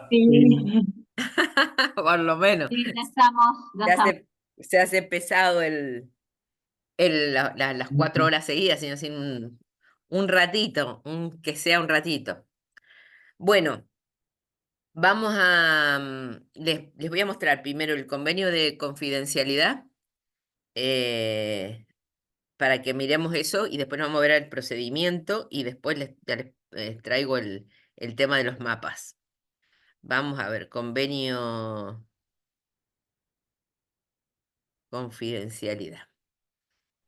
Sí, Por lo menos. sí, ya estamos, ya Se estamos. hace, se hace pesado las 4 horas seguidas, sino sin un ratito, que sea un ratito. Bueno, les voy a mostrar primero el convenio de confidencialidad, eh, para que miremos eso y después nos vamos a ver el procedimiento y después ya les traigo el tema de los mapas. Vamos a ver, convenio confidencialidad.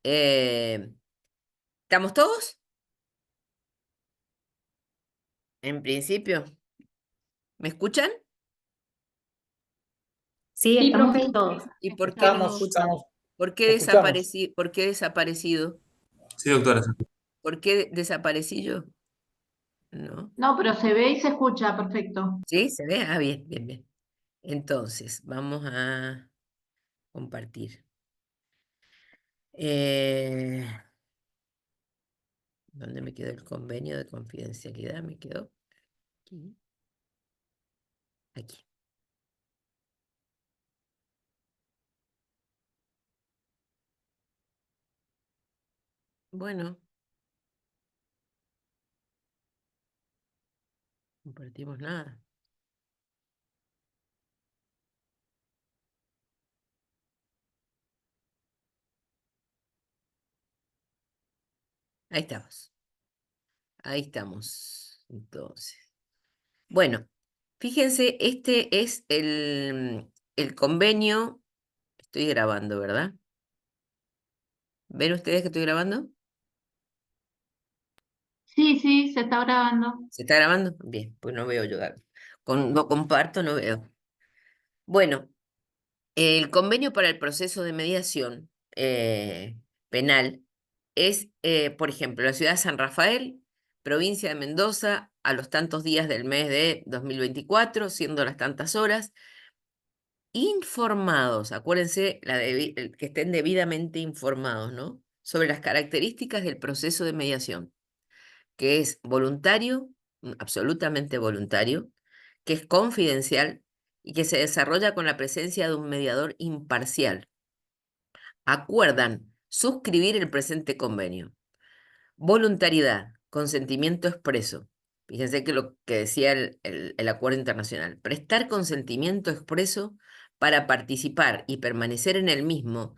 Eh, ¿Estamos todos? En principio, ¿me escuchan? Sí, Sí, estamos profe. todos. ¿Y por qué Todos no? escuchan. ¿Por qué Escuchamos. desaparecí? ¿Por qué desaparecido? Sí, doctora. ¿Por qué desaparecí yo? ¿No? No, pero se ve y se escucha, perfecto. ¿Sí? ¿Se ve? Ah, bien, bien, bien. Entonces, vamos a compartir. Eh, ¿Dónde me quedó el convenio de confidencialidad? Me quedó aquí. Aquí. Bueno, no compartimos nada. Ahí estamos. Ahí estamos. Entonces. Bueno, fíjense, este es el convenio. Estoy grabando, ¿verdad? ¿Ven ustedes que estoy grabando? Sí, sí, se está grabando. ¿Se está grabando? Bien, pues no veo yo. No comparto, no veo. Bueno, el convenio para el proceso de mediación penal es, por ejemplo, la ciudad de San Rafael, provincia de Mendoza, a los tantos días del mes de 2024, siendo las tantas horas, informados, acuérdense que estén debidamente informados, ¿no? Sobre las características del proceso de mediación, que es voluntario, absolutamente voluntario, que es confidencial y que se desarrolla con la presencia de un mediador imparcial. Acuerdan suscribir el presente convenio. Voluntariedad, consentimiento expreso. Fíjense que lo que decía el acuerdo internacional. Prestar consentimiento expreso para participar y permanecer en el mismo,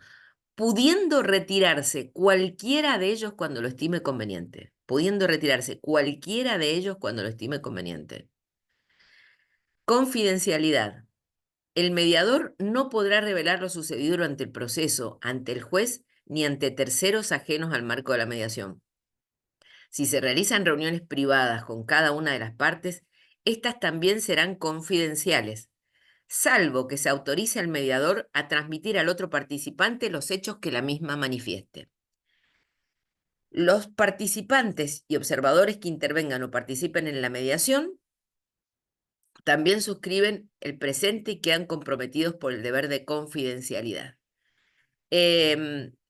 pudiendo retirarse cualquiera de ellos cuando lo estime conveniente. Pudiendo retirarse cualquiera de ellos cuando lo estime conveniente. Confidencialidad. El mediador no podrá revelar lo sucedido durante el proceso ante el juez ni ante terceros ajenos al marco de la mediación. Si se realizan reuniones privadas con cada una de las partes, estas también serán confidenciales, salvo que se autorice al mediador a transmitir al otro participante los hechos que la misma manifieste. Los participantes y observadores que intervengan o participen en la mediación también suscriben el presente y quedan comprometidos por el deber de confidencialidad.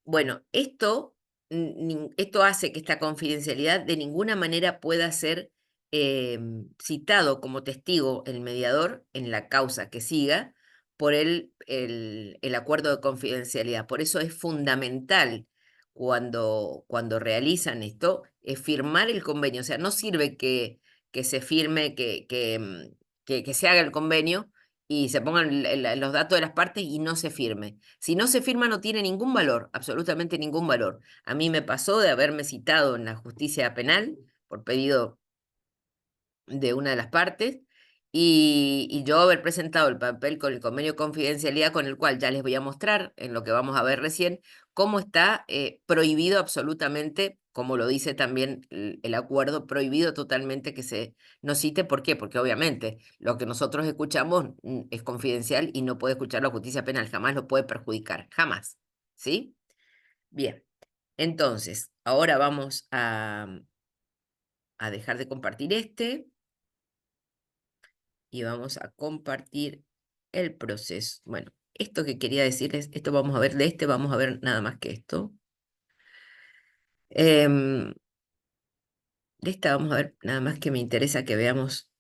Bueno, esto hace que esta confidencialidad de ninguna manera pueda ser citado como testigo el mediador en la causa que siga por el acuerdo de confidencialidad. Por eso es fundamental cuando realizan esto, firmar el convenio. O sea, no sirve que se firme, que se haga el convenio y se pongan los datos de las partes y no se firme. Si no se firma no tiene ningún valor, absolutamente ningún valor. A mí me pasó de haberme citado en la justicia penal por pedido de una de las partes y yo haber presentado el papel con el convenio de confidencialidad con el cual ya les voy a mostrar en lo que vamos a ver recién cómo está prohibido absolutamente, como lo dice también el acuerdo, prohibido totalmente que se nos cite. ¿Por qué? Porque obviamente lo que nosotros escuchamos es confidencial y no puede escuchar la justicia penal, jamás lo puede perjudicar, jamás. ¿Sí? Bien, entonces, ahora vamos a dejar de compartir y vamos a compartir el proceso. Bueno, esto que quería decirles, esto vamos a ver de vamos a ver nada más que esto. Em, de esta vamos a ver nada más que me interesa que veamos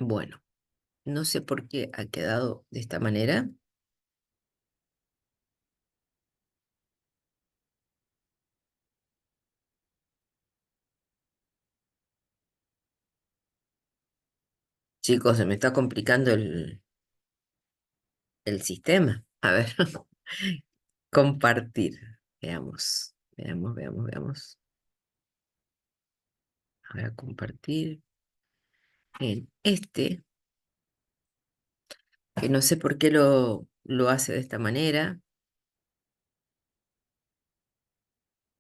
Bueno, no sé por qué ha quedado de esta manera. Chicos, se me está complicando el sistema. A ver, compartir. Veamos, veamos, veamos, veamos. Ahora compartir en este, que no sé por qué lo hace de esta manera.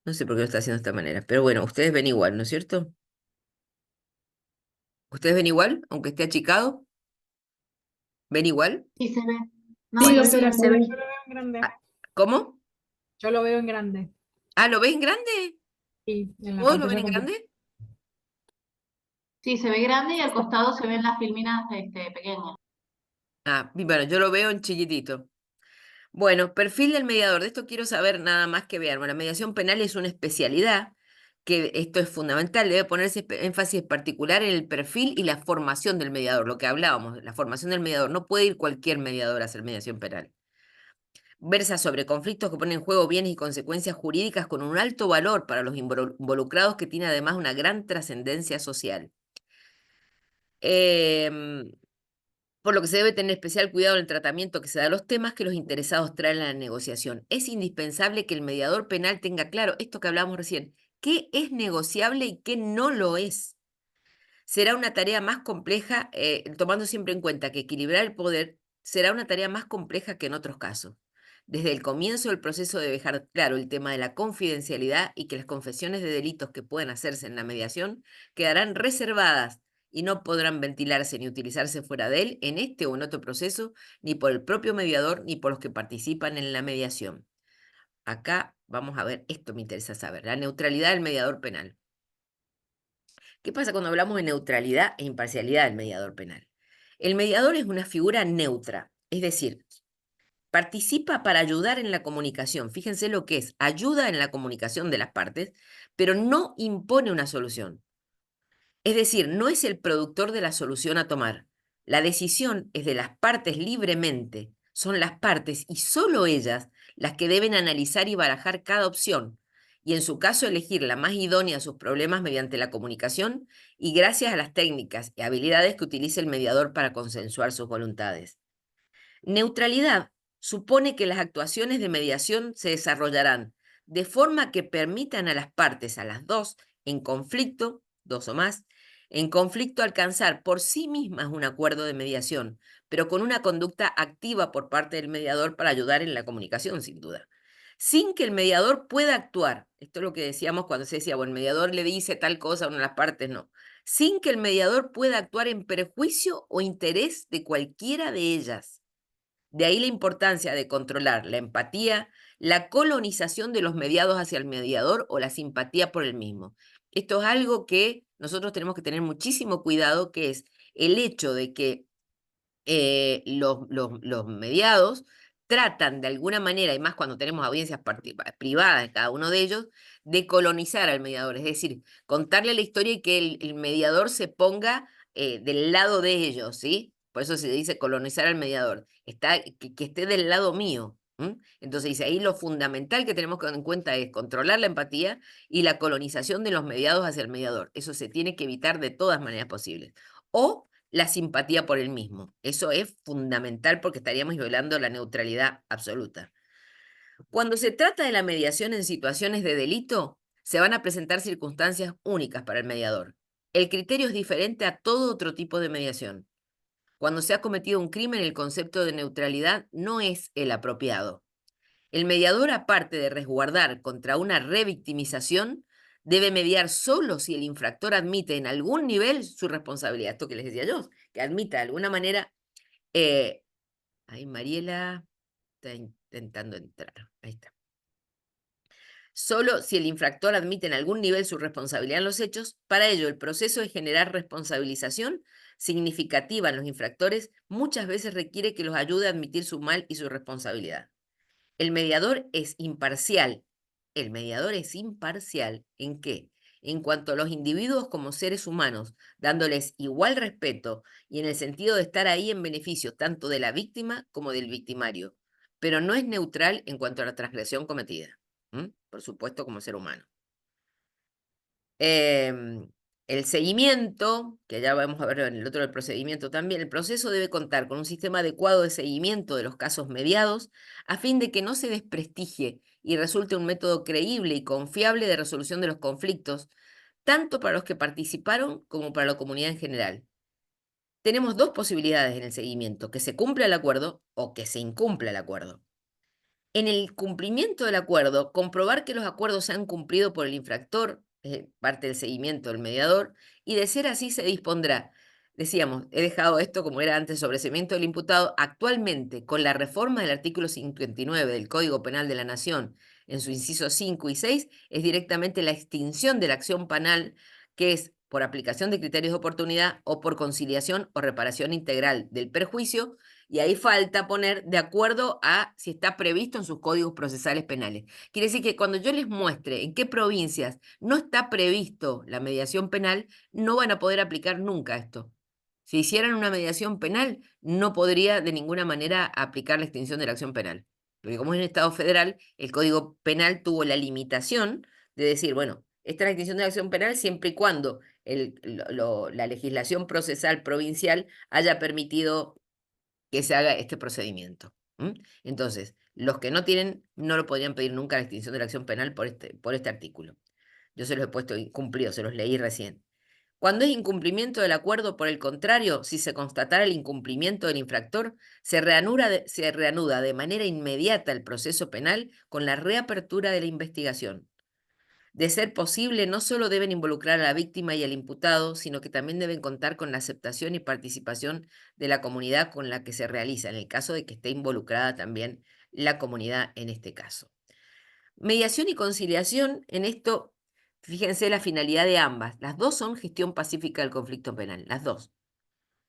No sé por qué lo está haciendo de esta manera. Pero bueno, ustedes ven igual, ¿no es cierto? ¿Ustedes ven igual, aunque esté achicado? ¿Ven igual? Sí, se ve. No, Sí, yo Bueno, sí, doctora, se ve. yo lo veo en grande. ah, ¿cómo? Yo lo veo en grande. Ah, ¿lo ves en grande? Sí, en la ¿Todos lo ven pantalla en completa. grande? Sí, se ve grande y al costado se ven las filminas pequeñas. Ah, y bueno, yo lo veo en chiquitito. Bueno, perfil del mediador. De esto quiero saber nada más que vean. Bueno, la mediación penal es una especialidad, que esto es fundamental. Debe ponerse énfasis particular en el perfil y la formación del mediador, lo que hablábamos, la formación del mediador. No puede ir cualquier mediador a hacer mediación penal. Versa sobre conflictos que ponen en juego bienes y consecuencias jurídicas con un alto valor para los involucrados, que tiene además una gran trascendencia social. Em, por lo que se debe tener especial cuidado en el tratamiento que se da a los temas que los interesados traen a la negociación. Es indispensable que el mediador penal tenga claro esto que hablábamos recién, qué es negociable y qué no lo es. Será una tarea más compleja, tomando siempre en cuenta que equilibrar el poder será una tarea más compleja que en otros casos. Desde el comienzo del proceso debe dejar claro el tema de la confidencialidad y que las confesiones de delitos que puedan hacerse en la mediación quedarán reservadas y no podrán ventilarse ni utilizarse fuera de él en este o en otro proceso, ni por el propio mediador ni por los que participan en la mediación. Acá vamos a ver, esto me interesa saber, la neutralidad del mediador penal. ¿Qué pasa cuando hablamos de neutralidad e imparcialidad del mediador penal? El mediador es una figura neutra, es decir, participa para ayudar en la comunicación. Fíjense lo que es, ayuda en la comunicación de las partes, pero no impone una solución. Es decir, no es el productor de la solución a tomar. La decisión es de las partes libremente. Son las partes y solo ellas las que deben analizar y barajar cada opción, y en su caso elegir la más idónea a sus problemas mediante la comunicación y gracias a las técnicas y habilidades que utilice el mediador para consensuar sus voluntades. Neutralidad supone que las actuaciones de mediación se desarrollarán de forma que permitan a las partes, a las dos, en conflicto, dos o más, en conflicto alcanzar por sí mismas un acuerdo de mediación, pero con una conducta activa por parte del mediador para ayudar en la comunicación, sin duda. Sin que el mediador pueda actuar, esto es lo que decíamos cuando se decía, bueno, el mediador le dice tal cosa a una de las partes, no. Sin que el mediador pueda actuar en perjuicio o interés de cualquiera de ellas. De ahí la importancia de controlar la empatía, la colonización de los mediados hacia el mediador o la simpatía por el mismo. Esto es algo que nosotros tenemos que tener muchísimo cuidado, que es el hecho de que los mediados tratan de alguna manera, y más cuando tenemos audiencias privadas de cada uno de ellos, de colonizar al mediador, es decir, contarle la historia y que el mediador se ponga del lado de ellos, ¿sí? Por eso se dice colonizar al mediador, que esté del lado mío. Entonces dice, ahí lo fundamental que tenemos que tener en cuenta es controlar la empatía y la colonización de los mediados hacia el mediador. Eso se tiene que evitar de todas maneras posibles. O la simpatía por el mismo. Eso es fundamental porque estaríamos violando la neutralidad absoluta. Cuando se trata de la mediación en situaciones de delito, se van a presentar circunstancias únicas para el mediador. El criterio es diferente a todo otro tipo de mediación. Cuando se ha cometido un crimen, el concepto de neutralidad no es el apropiado. El mediador, aparte de resguardar contra una revictimización, debe mediar solo si el infractor admite en algún nivel su responsabilidad. Esto que les decía yo, que admita de alguna manera. Ahí Mariela está intentando entrar. Ahí está. Solo si el infractor admite en algún nivel su responsabilidad en los hechos, para ello el proceso de generar responsabilización significativa en los infractores muchas veces requiere que los ayude a admitir su mal y su responsabilidad. El mediador es imparcial. ¿El mediador es imparcial en qué? en cuanto a los individuos como seres humanos, dándoles igual respeto y en el sentido de estar ahí en beneficio tanto de la víctima como del victimario, pero no es neutral en cuanto a la transgresión cometida, por supuesto como ser humano. El seguimiento, que ya vamos a ver en el otro del procedimiento también, el proceso debe contar con un sistema adecuado de seguimiento de los casos mediados a fin de que no se desprestigie y resulte un método creíble y confiable de resolución de los conflictos, tanto para los que participaron como para la comunidad en general. Tenemos dos posibilidades en el seguimiento, que se cumpla el acuerdo o que se incumpla el acuerdo. En el cumplimiento del acuerdo, comprobar que los acuerdos se han cumplido por el infractor, parte del seguimiento del mediador, y de ser así se dispondrá. Decíamos, he dejado esto como era antes, sobreseimiento del imputado. Actualmente, con la reforma del artículo 59 del Código Penal de la Nación, en su inciso 5 y 6, es directamente la extinción de la acción penal, que es por aplicación de criterios de oportunidad o por conciliación o reparación integral del perjuicio, y ahí falta poner de acuerdo a si está previsto en sus códigos procesales penales. Quiere decir que cuando yo les muestre en qué provincias no está previsto la mediación penal, no van a poder aplicar nunca esto. Si hicieran una mediación penal, no podría de ninguna manera aplicar la extinción de la acción penal. Porque como es un Estado federal, el Código Penal tuvo la limitación de decir, bueno, esta es la extinción de la acción penal siempre y cuando la legislación procesal provincial haya permitido que se haga este procedimiento. Entonces, los que no tienen, no lo podrían pedir nunca la extinción de la acción penal por este artículo. Yo se los he puesto cumplido, se los leí recién. Cuando es incumplimiento del acuerdo, por el contrario, si se constatara el incumplimiento del infractor, se reanuda de manera inmediata el proceso penal con la reapertura de la investigación. De ser posible, no solo deben involucrar a la víctima y al imputado, sino que también deben contar con la aceptación y participación de la comunidad con la que se realiza, en el caso de que esté involucrada también la comunidad en este caso. Mediación y conciliación, en esto, fíjense la finalidad de ambas. Las dos son gestión pacífica del conflicto penal, las dos.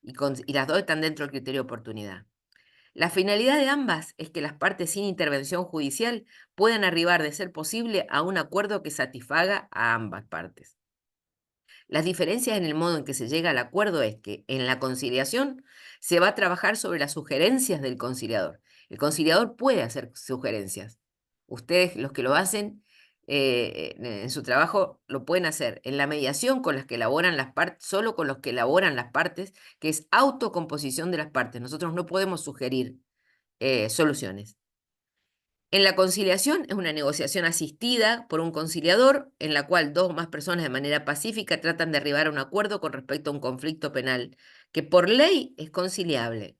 Y las dos están dentro del criterio de oportunidad. La finalidad de ambas es que las partes sin intervención judicial puedan arribar, de ser posible, a un acuerdo que satisfaga a ambas partes. Las diferencias en el modo en que se llega al acuerdo es que en la conciliación se va a trabajar sobre las sugerencias del conciliador. El conciliador puede hacer sugerencias. Ustedes, los que lo hacen en su trabajo, lo pueden hacer. En la mediación con las que elaboran las partes, solo con los que elaboran las partes, que es autocomposición de las partes. Nosotros no podemos sugerir soluciones. En la conciliación es una negociación asistida por un conciliador en la cual dos o más personas de manera pacífica tratan de arribar a un acuerdo con respecto a un conflicto penal que por ley es conciliable,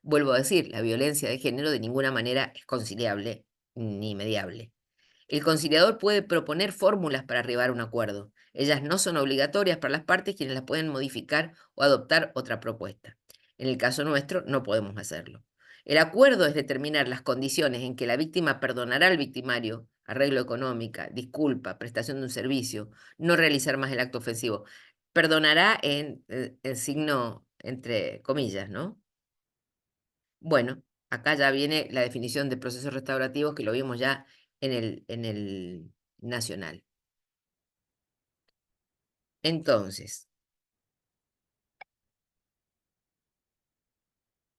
Vuelvo a decir, la violencia de género de ninguna manera es conciliable ni mediable. El conciliador puede proponer fórmulas para arribar a un acuerdo. Ellas no son obligatorias para las partes, quienes las pueden modificar o adoptar otra propuesta. En el caso nuestro, no podemos hacerlo. El acuerdo es determinar las condiciones en que la víctima perdonará al victimario, arreglo económica, disculpa, prestación de un servicio, no realizar más el acto ofensivo. Perdonará en signo entre comillas, ¿no? Bueno, acá ya viene la definición de procesos restaurativos que lo vimos ya en el nacional. Entonces,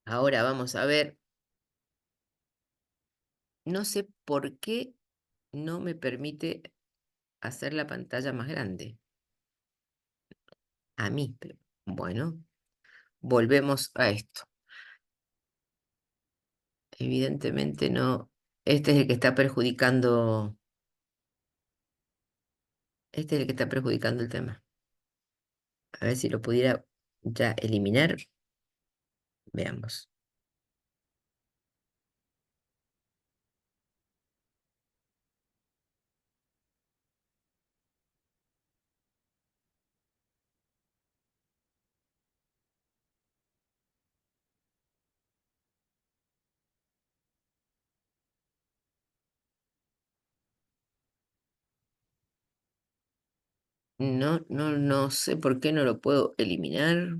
ahora vamos a ver, no sé por qué no me permite hacer la pantalla más grande. A mí, pero bueno, volvemos a esto. Evidentemente no, este es el que está perjudicando, este es el que está perjudicando el tema. A ver si lo pudiera ya eliminar. Veamos. No sé por qué no lo puedo eliminar.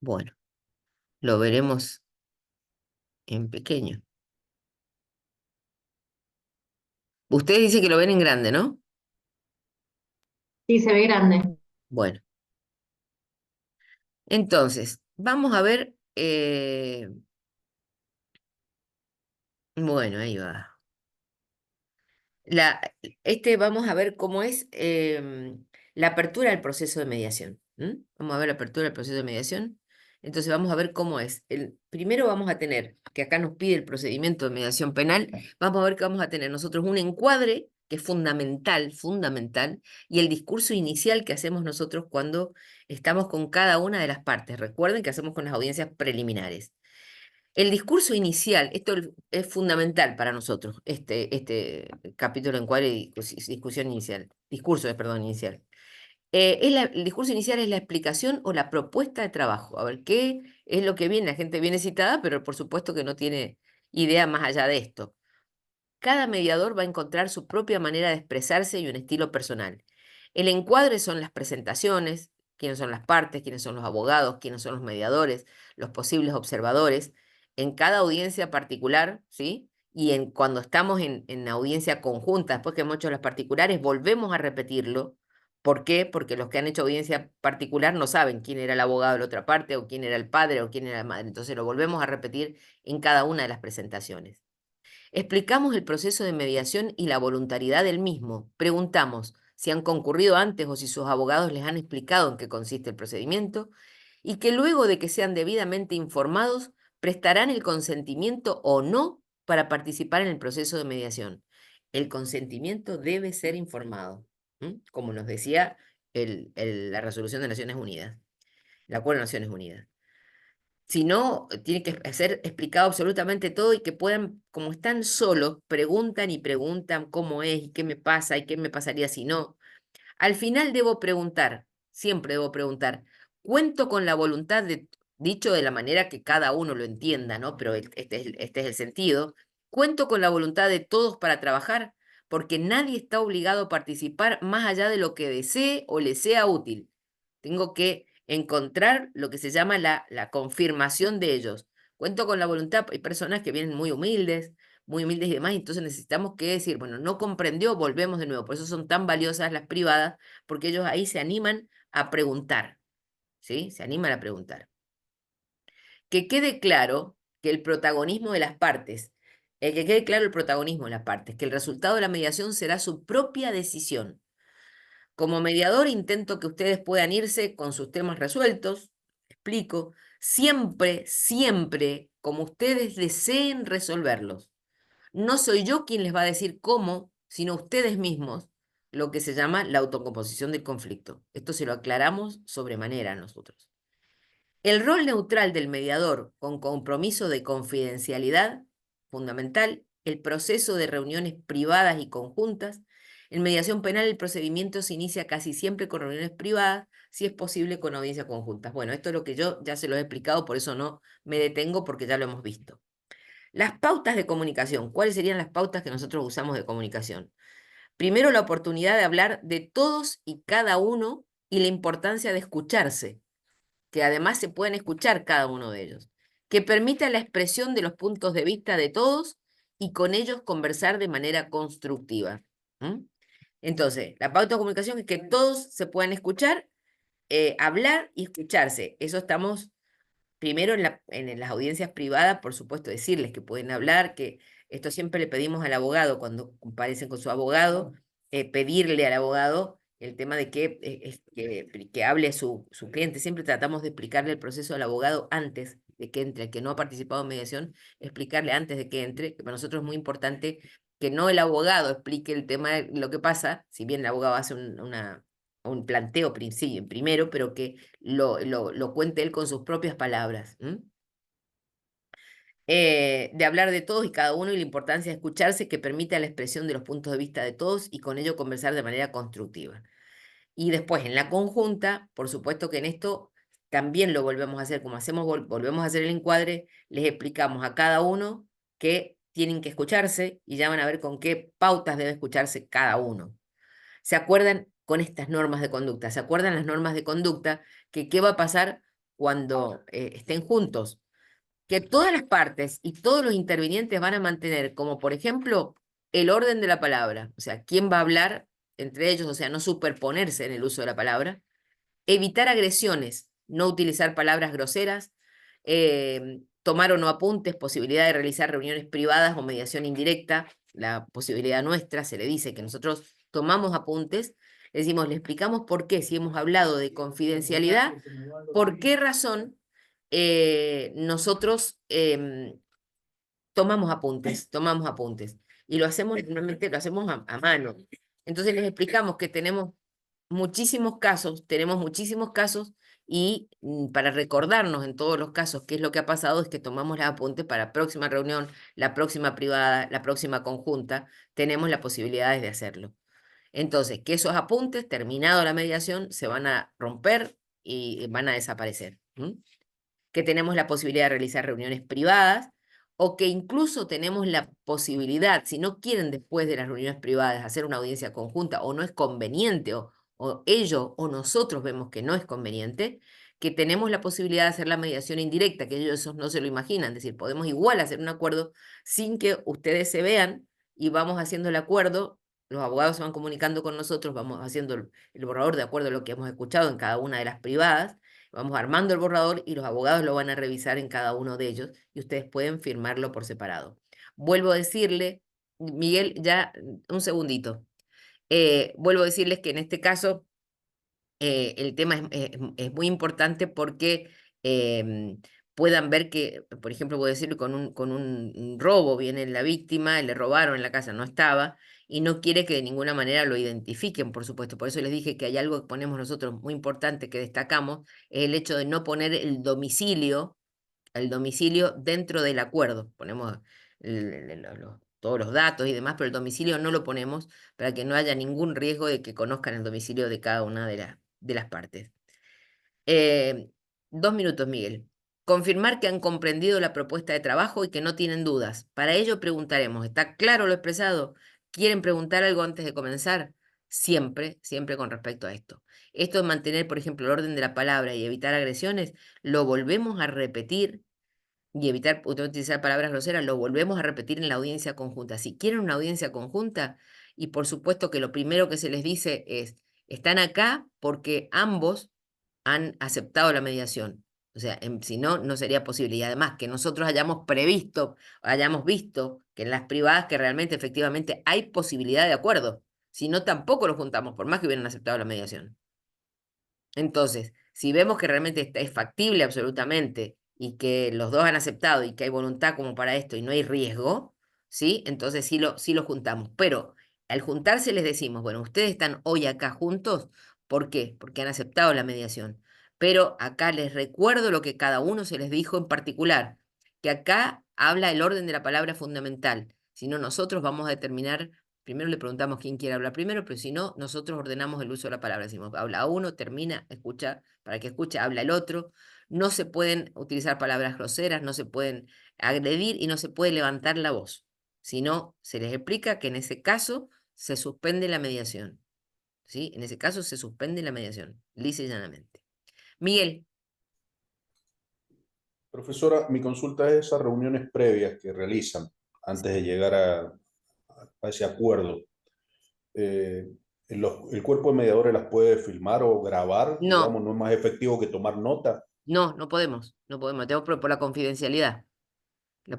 Bueno, lo veremos en pequeño. Ustedes dicen que lo ven en grande, ¿no? Sí, se ve grande. Bueno, entonces, vamos a ver. Bueno, ahí va. Vamos a ver cómo es la apertura del proceso de mediación. ¿M? Vamos a ver la apertura del proceso de mediación. Entonces vamos a ver cómo es. Primero vamos a tener, que acá nos pide el procedimiento de mediación penal, vamos a ver que vamos a tener nosotros un encuadre que es fundamental, fundamental, y el discurso inicial que hacemos nosotros cuando estamos con cada una de las partes. Recuerden que hacemos con las audiencias preliminares. El discurso inicial, esto es fundamental para nosotros, este capítulo encuadre y discusión inicial, discurso, perdón, inicial. El discurso inicial es la explicación o la propuesta de trabajo. A ver, ¿qué es lo que viene? La gente viene citada, pero por supuesto que no tiene idea más allá de esto. Cada mediador va a encontrar su propia manera de expresarse y un estilo personal. El encuadre son las presentaciones, quiénes son las partes, quiénes son los abogados, quiénes son los mediadores, los posibles observadores, en cada audiencia particular, ¿sí? Y cuando estamos en audiencia conjunta, después que hemos hecho las particulares, volvemos a repetirlo. ¿Por qué? Porque los que han hecho audiencia particular no saben quién era el abogado de la otra parte, o quién era el padre, o quién era la madre. Entonces lo volvemos a repetir en cada una de las presentaciones. Explicamos el proceso de mediación y la voluntariedad del mismo. Preguntamos si han concurrido antes o si sus abogados les han explicado en qué consiste el procedimiento y que luego de que sean debidamente informados, prestarán el consentimiento o no para participar en el proceso de mediación. El consentimiento debe ser informado, como nos decía la resolución de Naciones Unidas, el Acuerdo de Naciones Unidas. Si no, tiene que ser explicado absolutamente todo y que puedan, como están solos, preguntan y preguntan cómo es y qué me pasa y qué me pasaría si no. Al final debo preguntar, siempre debo preguntar, cuento con la voluntad de, dicho de la manera que cada uno lo entienda, ¿no? Pero este es el sentido. Cuento con la voluntad de todos para trabajar, porque nadie está obligado a participar más allá de lo que desee o le sea útil. Tengo que encontrar lo que se llama la confirmación de ellos. Cuento con la voluntad, hay personas que vienen muy humildes y demás, entonces necesitamos que decir, bueno, no comprendió, volvemos de nuevo. Por eso son tan valiosas las privadas, porque ellos ahí se animan a preguntar, ¿sí? Se animan a preguntar. Que quede claro que el protagonismo de las partes, que quede claro el protagonismo de las partes, que el resultado de la mediación será su propia decisión. Como mediador intento que ustedes puedan irse con sus temas resueltos, explico, siempre, siempre como ustedes deseen resolverlos. No soy yo quien les va a decir cómo, sino ustedes mismos, lo que se llama la autocomposición del conflicto. Esto se lo aclaramos sobremanera a nosotros. El rol neutral del mediador con compromiso de confidencialidad, fundamental, el proceso de reuniones privadas y conjuntas. En mediación penal el procedimiento se inicia casi siempre con reuniones privadas, si es posible con audiencias conjuntas. Bueno, esto es lo que yo ya se lo he explicado, por eso no me detengo porque ya lo hemos visto. Las pautas de comunicación. ¿Cuáles serían las pautas que nosotros usamos de comunicación? Primero, la oportunidad de hablar de todos y cada uno y la importancia de escucharse, que además se pueden escuchar cada uno de ellos, que permita la expresión de los puntos de vista de todos y con ellos conversar de manera constructiva. Entonces, la pauta de comunicación es que todos se puedan escuchar, hablar y escucharse. Eso estamos primero en las audiencias privadas, por supuesto, decirles que pueden hablar, que esto siempre le pedimos al abogado cuando comparecen con su abogado, pedirle al abogado el tema de que hable su cliente. Siempre tratamos de explicarle el proceso al abogado antes de que entre, el que no ha participado en mediación, explicarle antes de que entre, que para nosotros es muy importante que no el abogado explique el tema de lo que pasa, si bien el abogado hace un planteo primero, pero que lo cuente él con sus propias palabras. De hablar de todos y cada uno y la importancia de escucharse que permita la expresión de los puntos de vista de todos y con ello conversar de manera constructiva. Y después en la conjunta, por supuesto que en esto también lo volvemos a hacer, como volvemos a hacer el encuadre, les explicamos a cada uno que tienen que escucharse y ya van a ver con qué pautas debe escucharse cada uno. ¿Se acuerdan con estas normas de conducta? ¿Se acuerdan las normas de conducta? Que qué va a pasar cuando estén juntos. Que todas las partes y todos los intervinientes van a mantener, como por ejemplo, el orden de la palabra, o sea, quién va a hablar entre ellos, o sea, no superponerse en el uso de la palabra, evitar agresiones, no utilizar palabras groseras, tomar o no apuntes, posibilidad de realizar reuniones privadas o mediación indirecta, la posibilidad nuestra, se le dice que nosotros tomamos apuntes, le decimos, le explicamos por qué, si hemos hablado de confidencialidad, por qué razón nosotros tomamos apuntes. Y lo hacemos, normalmente lo hacemos a mano. Entonces les explicamos que tenemos muchísimos casos y para recordarnos en todos los casos qué es lo que ha pasado es que tomamos los apuntes para la próxima reunión, la próxima privada, la próxima conjunta, tenemos las posibilidades de hacerlo. Entonces, que esos apuntes, terminado la mediación, se van a romper y van a desaparecer. Que tenemos la posibilidad de realizar reuniones privadas o que incluso tenemos la posibilidad, si no quieren después de las reuniones privadas hacer una audiencia conjunta o no es conveniente o ellos o nosotros vemos que no es conveniente, que tenemos la posibilidad de hacer la mediación indirecta, que ellos no se lo imaginan, es decir, podemos igual hacer un acuerdo sin que ustedes se vean y vamos haciendo el acuerdo, los abogados se van comunicando con nosotros, vamos haciendo el borrador de acuerdo a lo que hemos escuchado en cada una de las privadas. Vamos armando el borrador y los abogados lo van a revisar en cada uno de ellos y ustedes pueden firmarlo por separado. Vuelvo a decirle, Miguel, ya un segundito. Vuelvo a decirles que en este caso el tema es muy importante porque puedan ver que, por ejemplo, voy a decirlo, con un robo viene la víctima, le robaron en la casa, no estaba, y no quiere que de ninguna manera lo identifiquen, por supuesto. Por eso les dije que hay algo que ponemos nosotros muy importante que destacamos, es el hecho de no poner el domicilio dentro del acuerdo. Ponemos todos los datos y demás, pero el domicilio no lo ponemos para que no haya ningún riesgo de que conozcan el domicilio de cada una de las partes. 2 minutos, Miguel. Confirmar que han comprendido la propuesta de trabajo y que no tienen dudas. Para ello preguntaremos, ¿está claro lo expresado? ¿Quieren preguntar algo antes de comenzar? Siempre, siempre con respecto a esto. Esto de mantener, por ejemplo, el orden de la palabra y evitar agresiones, lo volvemos a repetir y evitar utilizar palabras groseras, lo volvemos a repetir en la audiencia conjunta. Si quieren una audiencia conjunta, y por supuesto que lo primero que se les dice es, están acá porque ambos han aceptado la mediación. O sea, si no, no sería posible. Y además que nosotros hayamos visto que en las privadas que realmente efectivamente hay posibilidad de acuerdo. Si no, tampoco lo juntamos, por más que hubieran aceptado la mediación. Entonces, si vemos que realmente es factible absolutamente y que los dos han aceptado y que hay voluntad como para esto y no hay riesgo, ¿sí? Entonces sí lo juntamos. Pero al juntarse les decimos, bueno, ustedes están hoy acá juntos, ¿por qué? Porque han aceptado la mediación. Pero acá les recuerdo lo que cada uno se les dijo en particular, que acá habla el orden de la palabra fundamental. Si no, nosotros vamos a determinar. Primero le preguntamos quién quiere hablar primero, pero si no, nosotros ordenamos el uso de la palabra. Decimos, habla uno, termina, escucha, para que escuche, habla el otro. No se pueden utilizar palabras groseras, no se pueden agredir y no se puede levantar la voz. Si no, se les explica que en ese caso se suspende la mediación. ¿Sí? En ese caso se suspende la mediación, lisa y llanamente. Miguel. Profesora, mi consulta es esas reuniones previas que realizan antes de llegar a ese acuerdo. ¿El cuerpo de mediadores las puede filmar o grabar? No, Digamos, ¿no es más efectivo que tomar nota? no podemos, tenemos por la confidencialidad.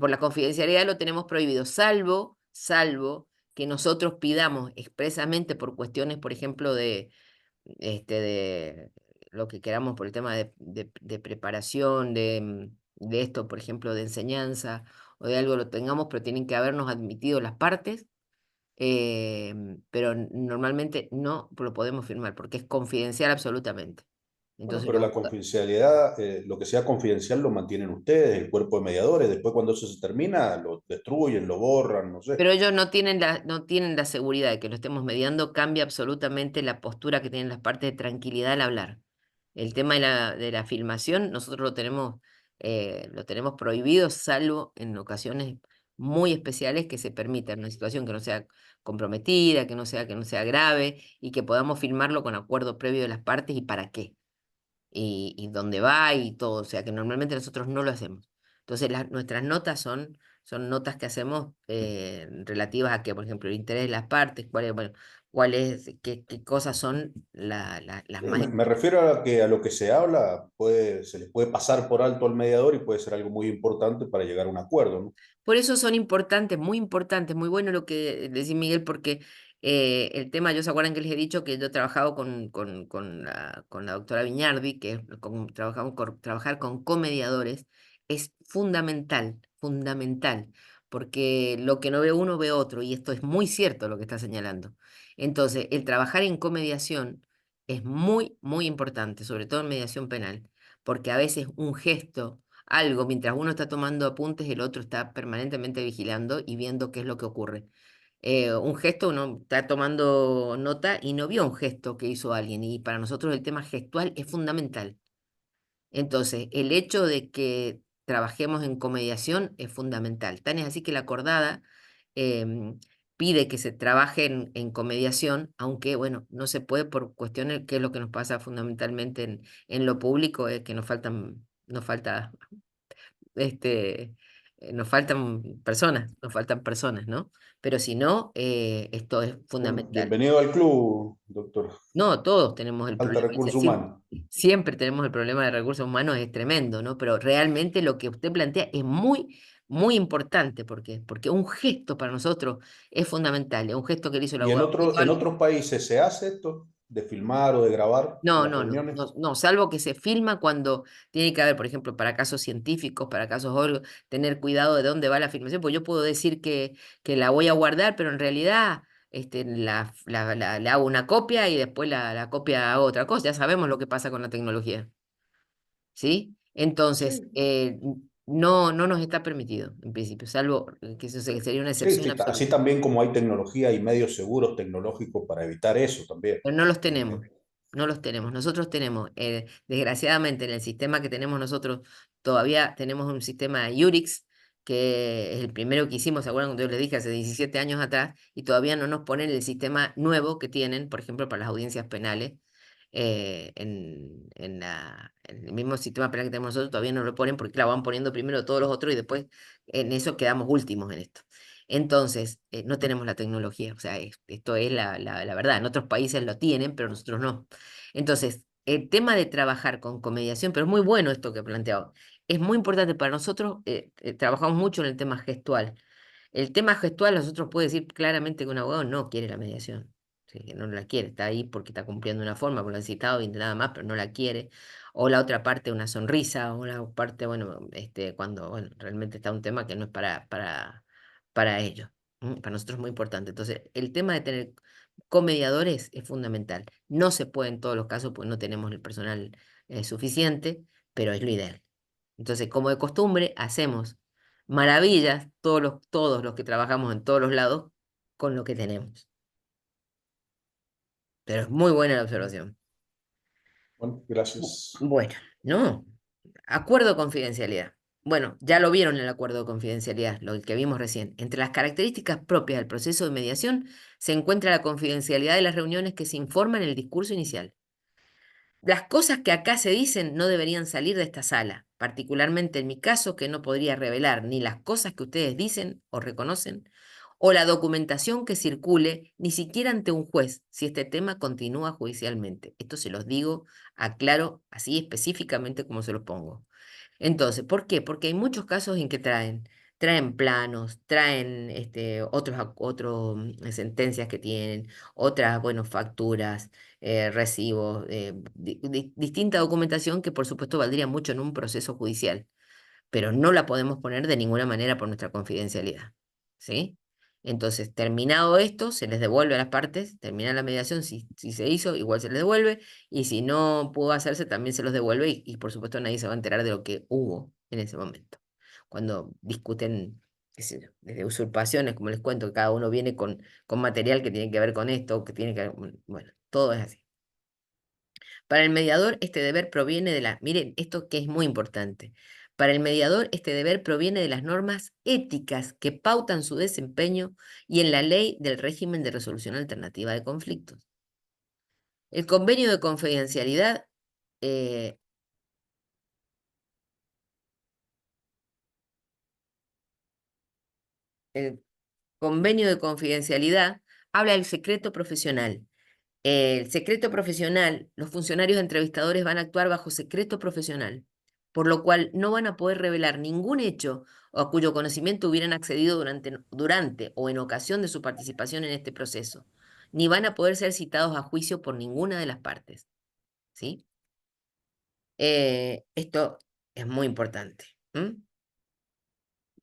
Por la confidencialidad lo tenemos prohibido, salvo que nosotros pidamos expresamente por cuestiones, por ejemplo, de lo que queramos por el tema de preparación, de esto, por ejemplo, de enseñanza o de algo lo tengamos, pero tienen que habernos admitido las partes, pero normalmente no lo podemos firmar porque es confidencial absolutamente. Bueno, Entonces pero los la confidencialidad, lo que sea confidencial lo mantienen ustedes, el cuerpo de mediadores. Después, cuando eso se termina, lo destruyen, lo borran, no sé. Pero ellos no tienen la seguridad de que lo estemos mediando, cambia absolutamente la postura que tienen las partes de tranquilidad al hablar. El tema de la filmación, nosotros lo tenemos prohibido, salvo en ocasiones muy especiales que se permitan, una situación que no sea comprometida, que no sea grave, y que podamos filmarlo con acuerdo previo de las partes y para qué, y dónde va y todo, o sea que normalmente nosotros no lo hacemos. Entonces nuestras notas son notas que hacemos relativas a que, por ejemplo, el interés de las partes, bueno, qué cosas son las Sí, más me refiero a que a lo que se habla se le puede pasar por alto al mediador y puede ser algo muy importante para llegar a un acuerdo, ¿no? Por eso son importantes, muy bueno lo que decís, Miguel, porque el tema, yo se acuerdan que les he dicho que yo he trabajado con la doctora Viñardi, que trabajar con comediadores es fundamental, fundamental, porque lo que no ve uno ve otro, y esto es muy cierto lo que está señalando. Entonces, el trabajar en comediación es muy, muy importante, sobre todo en mediación penal, porque a veces un gesto algo, mientras uno está tomando apuntes, el otro está permanentemente vigilando y viendo qué es lo que ocurre. Un gesto, uno está tomando nota y no vio un gesto que hizo alguien, y para nosotros el tema gestual es fundamental. Entonces, el hecho de que trabajemos en comediación es fundamental. Tan es así que la acordada pide que se trabaje en comediación, aunque, bueno, no se puede por cuestiones, que es lo que nos pasa fundamentalmente en lo público, es que nos falta nos faltan personas, ¿no? Pero si no, esto es Bueno, fundamental. bienvenido al club, doctor. No, todos tenemos el Alta problema, recurso humano. siempre tenemos el problema de recursos humanos, es tremendo, ¿no? Pero realmente lo que usted plantea es muy, muy importante, porque un gesto para nosotros es fundamental, es un gesto que le hizo el ¿Y abogado. en otros países se hace esto de filmar o de grabar No, las no, no, reuniones? no, no, salvo que se filma cuando tiene que haber, por ejemplo, para casos científicos, para casos tener cuidado de dónde va la filmación, pues yo puedo decir que la voy a guardar, pero en realidad le hago una copia y después la copia hago otra cosa, ya sabemos lo que pasa con la tecnología, ¿sí? Entonces, Sí, no nos está permitido, en principio, salvo que eso sería una sí, excepción sí, así absoluta. también como hay tecnología y medios seguros tecnológicos para evitar eso también. Pero no los Eh, tenemos, no los tenemos. Nosotros tenemos, desgraciadamente, en el sistema que tenemos nosotros, todavía tenemos un sistema Urix, que es el primero que hicimos, ¿se acuerdan cuando yo les dije hace 17 años atrás? Y todavía no nos ponen el sistema nuevo que tienen, por ejemplo, para las audiencias penales, en el mismo sistema penal que tenemos nosotros, todavía no lo ponen porque la van poniendo primero todos los otros y después en eso quedamos últimos en esto. Entonces, no tenemos la tecnología, o sea, esto es la verdad. En otros países lo tienen, pero nosotros no. Entonces, el tema de trabajar con comediación, pero es muy bueno esto que he planteado, es muy importante para nosotros, trabajamos mucho en el tema gestual. El tema gestual, nosotros puede decir claramente que un abogado no quiere la mediación, sí, que no la quiere, está ahí porque está cumpliendo una forma, porque lo han citado y nada más, pero no la quiere. O la otra parte, una sonrisa, o la parte, bueno, cuando bueno, realmente está un tema que no es para ellos. Para nosotros es muy importante. Entonces, el tema de tener comediadores es fundamental. No se puede en todos los casos, pues no tenemos el personal suficiente, pero es lo ideal. Entonces, como de costumbre, hacemos maravillas todos los que trabajamos en todos los lados con lo que tenemos. Pero es muy buena la observación. bueno, gracias. Bueno, no. Acuerdo de confidencialidad. Bueno, ya lo vieron en el acuerdo de confidencialidad, lo que vimos recién. Entre las características propias del proceso de mediación se encuentra la confidencialidad de las reuniones que se informan en el discurso inicial. Las cosas que acá se dicen no deberían salir de esta sala, particularmente en mi caso, que no podría revelar ni las cosas que ustedes dicen o reconocen, o la documentación que circule, ni siquiera ante un juez, si este tema continúa judicialmente. Esto se los digo, aclaro así específicamente como se los pongo. Entonces, ¿por qué? Porque hay muchos casos en que traen planos, traen sentencias que tienen, otras, bueno, facturas, recibos, distinta documentación que por supuesto valdría mucho en un proceso judicial, pero no la podemos poner de ninguna manera por nuestra confidencialidad, ¿sí? Entonces, terminado esto, se les devuelve a las partes, termina la mediación, si se hizo, igual se les devuelve, y si no pudo hacerse, también se los devuelve, y por supuesto nadie se va a enterar de lo que hubo en ese momento. Cuando discuten, qué sé yo, desde usurpaciones, como les cuento, que cada uno viene con material que tiene que ver con esto, que tiene que ver, bueno, todo es así. Para el mediador, este deber proviene miren, esto que es muy importante. Para el mediador, este deber proviene de las normas éticas que pautan su desempeño y en la ley del régimen de resolución alternativa de conflictos. El convenio de confidencialidad eh, el convenio de confidencialidad habla del secreto profesional. El secreto profesional, los funcionarios entrevistadores van a actuar bajo secreto profesional, por lo cual no van a poder revelar ningún hecho o a cuyo conocimiento hubieran accedido durante o en ocasión de su participación en este proceso, ni van a poder ser citados a juicio por ninguna de las partes. ¿Sí? Esto es muy importante.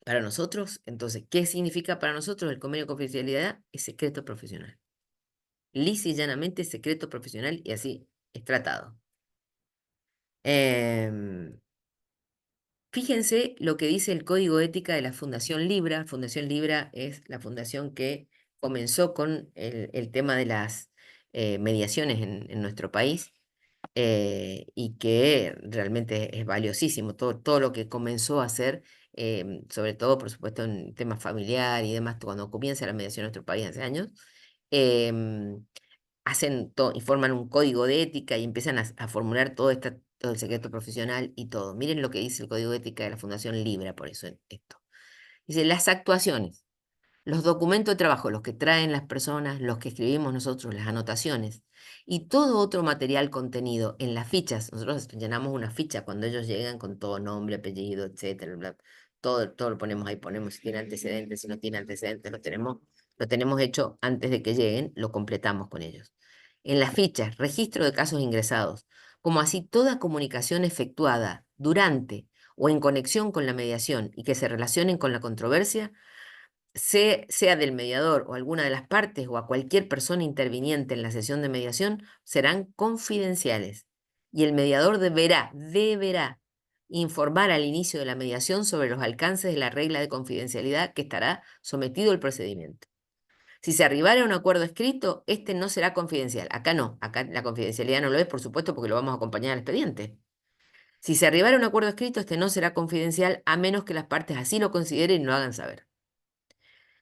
Para nosotros, entonces, ¿qué significa para nosotros el convenio de confidencialidad? Es secreto profesional. Lisa y llanamente secreto profesional y así es tratado. Fíjense lo que dice el Código Ética de la Fundación Libra. Fundación Libra es la fundación que comenzó con el tema de las mediaciones en nuestro país y que realmente es valiosísimo. Todo lo que comenzó a hacer, sobre todo, por supuesto, en temas familiar y demás, cuando comienza la mediación en nuestro país hace años, em, y forman un código de ética y empiezan a formular todo el secreto profesional y todo. Miren lo que dice el código de ética de la Fundación Libra, por eso esto. Dice, las actuaciones, los documentos de trabajo, los que traen las personas, los que escribimos nosotros, las anotaciones y todo otro material contenido en las fichas. Nosotros llenamos una ficha cuando ellos llegan con todo nombre, apellido, etcétera, todo lo ponemos ahí, ponemos si tiene antecedentes, si no tiene antecedentes, lo tenemos hecho antes de que lleguen, lo completamos con ellos. En las fichas, registro de casos ingresados, como así toda comunicación efectuada durante o en conexión con la mediación y que se relacionen con la controversia, sea del mediador o alguna de las partes o a cualquier persona interviniente en la sesión de mediación, serán confidenciales. Y el mediador deberá informar al inicio de la mediación sobre los alcances de la regla de confidencialidad que estará sometido el procedimiento. Si se arribara a un acuerdo escrito, este no será confidencial. Acá no, acá la confidencialidad no lo es, por supuesto, porque lo vamos a acompañar al expediente. Si se arribara a un acuerdo escrito, este no será confidencial a menos que las partes así lo consideren y lo hagan saber.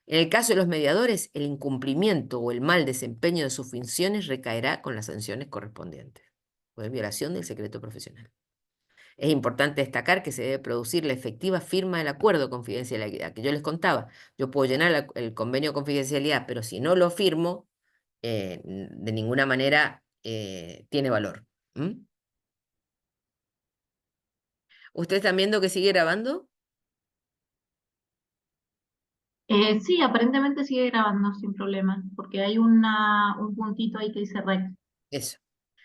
En el caso de los mediadores, el incumplimiento o el mal desempeño de sus funciones recaerá con las sanciones correspondientes, o de violación del secreto profesional. Es importante destacar que se debe producir la efectiva firma del acuerdo de confidencialidad que yo les contaba. Yo puedo llenar el convenio de confidencialidad, pero si no lo firmo, de ninguna manera tiene valor. ¿Ustedes están viendo que sigue grabando? Sí, aparentemente sigue grabando sin problema, porque hay un puntito ahí que dice rec. Eso.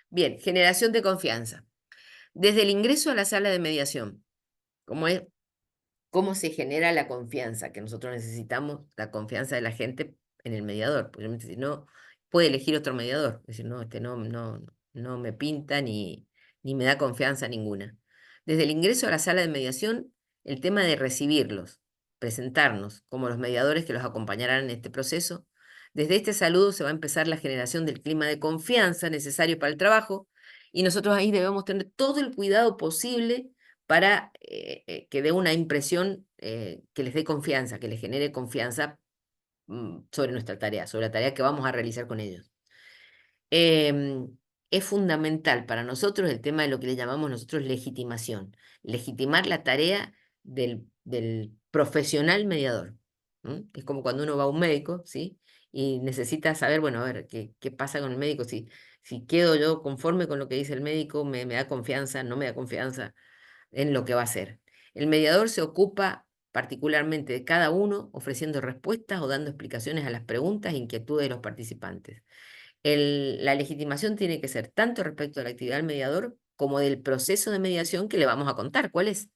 Bien, generación de confianza. Desde el ingreso a la sala de mediación, ¿cómo se genera la confianza? Que nosotros necesitamos la confianza de la gente en el mediador. Porque si no, puede elegir otro mediador. Es decir, no, no me pinta ni me da confianza ninguna. Desde el ingreso a la sala de mediación, el tema de recibirlos, presentarnos como los mediadores que los acompañarán en este proceso. Desde este saludo se va a empezar la generación del clima de confianza necesario para el trabajo y nosotros ahí debemos tener todo el cuidado posible para que dé una impresión que les dé confianza, que les genere confianza sobre nuestra tarea, sobre la tarea que vamos a realizar con ellos. Es fundamental para nosotros el tema de lo que le llamamos nosotros legitimación, legitimar la tarea del profesional mediador. Es como cuando uno va a un médico, ¿sí? Y necesita saber, bueno, a ver, qué pasa con el médico, si quedo yo conforme con lo que dice el médico, me da confianza, no me da confianza en lo que va a hacer. El mediador se ocupa particularmente de cada uno, ofreciendo respuestas o dando explicaciones a las preguntas e inquietudes de los participantes. La legitimación tiene que ser tanto respecto a la actividad del mediador como del proceso de mediación que le vamos a contar. ¿Cuál es?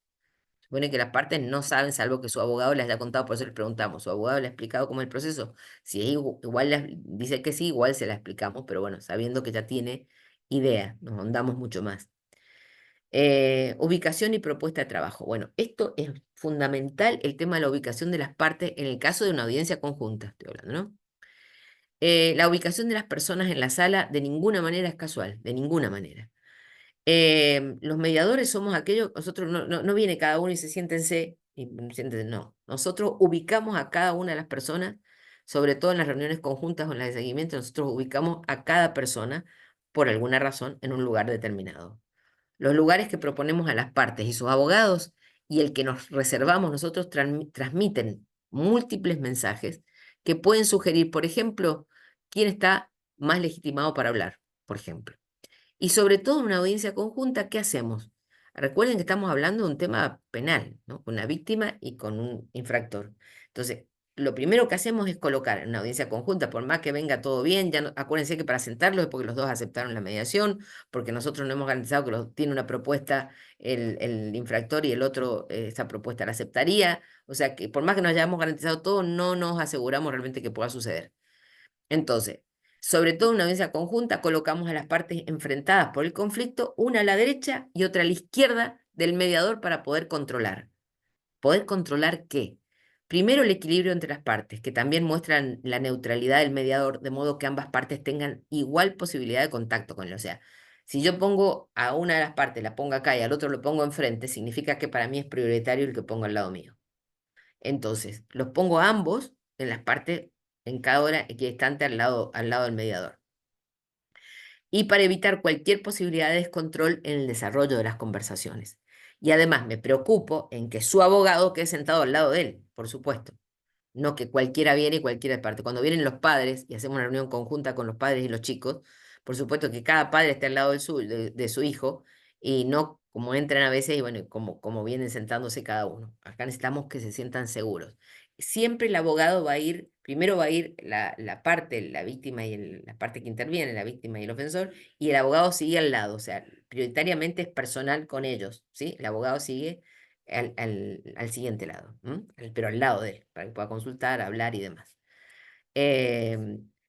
Supone que las partes no saben, salvo que su abogado les haya contado, por eso les preguntamos. ¿Su abogado le ha explicado cómo es el proceso? Si es igual dice que sí, igual se la explicamos, pero bueno, sabiendo que ya tiene idea, nos ahondamos mucho más. Ubicación y propuesta de trabajo. Bueno, esto es fundamental, el tema de la ubicación de las partes en el caso de una audiencia conjunta, estoy hablando, ¿no? La ubicación de las personas en la sala de ninguna manera es casual, de ninguna manera. Los mediadores somos aquellos, nosotros no viene cada uno y siéntense, no. Nosotros ubicamos a cada una de las personas, sobre todo en las reuniones conjuntas o en las de seguimiento, nosotros ubicamos a cada persona por alguna razón en un lugar determinado. Los lugares que proponemos a las partes y sus abogados y el que nos reservamos nosotros transmiten múltiples mensajes que pueden sugerir, por ejemplo, quién está más legitimado para hablar, por ejemplo. Y sobre todo en una audiencia conjunta, ¿qué hacemos? Recuerden que estamos hablando de un tema penal, ¿no? Con una víctima y con un infractor. Entonces, lo primero que hacemos es colocar en una audiencia conjunta, por más que venga todo bien, ya acuérdense que para sentarlo es porque los dos aceptaron la mediación, porque nosotros no hemos garantizado que tiene una propuesta el infractor y el otro esa propuesta la aceptaría. O sea que por más que nos hayamos garantizado todo, no nos aseguramos realmente que pueda suceder. Entonces, sobre todo en una audiencia conjunta, colocamos a las partes enfrentadas por el conflicto, una a la derecha y otra a la izquierda del mediador para poder controlar. ¿Poder controlar qué? Primero, el equilibrio entre las partes, que también muestran la neutralidad del mediador, de modo que ambas partes tengan igual posibilidad de contacto con él. O sea, si yo pongo a una de las partes, la pongo acá y al otro lo pongo enfrente, significa que para mí es prioritario el que pongo al lado mío. Entonces, los pongo a ambos en las partes, en cada hora equidistante al lado del mediador. Y para evitar cualquier posibilidad de descontrol en el desarrollo de las conversaciones. Y además me preocupo en que su abogado quede sentado al lado de él, por supuesto. No que cualquiera viene y cualquiera parte. Cuando vienen los padres y hacemos una reunión conjunta con los padres y los chicos, por supuesto que cada padre esté al lado de su hijo y no como entran a veces y bueno, como vienen sentándose cada uno. Acá necesitamos que se sientan seguros. Siempre el abogado va a ir, primero va a ir la parte, la víctima y la parte que interviene, la víctima y el ofensor, y el abogado sigue al lado, o sea, prioritariamente es personal con ellos, ¿sí? El abogado sigue al siguiente lado, pero al lado de él, para que pueda consultar, hablar y demás.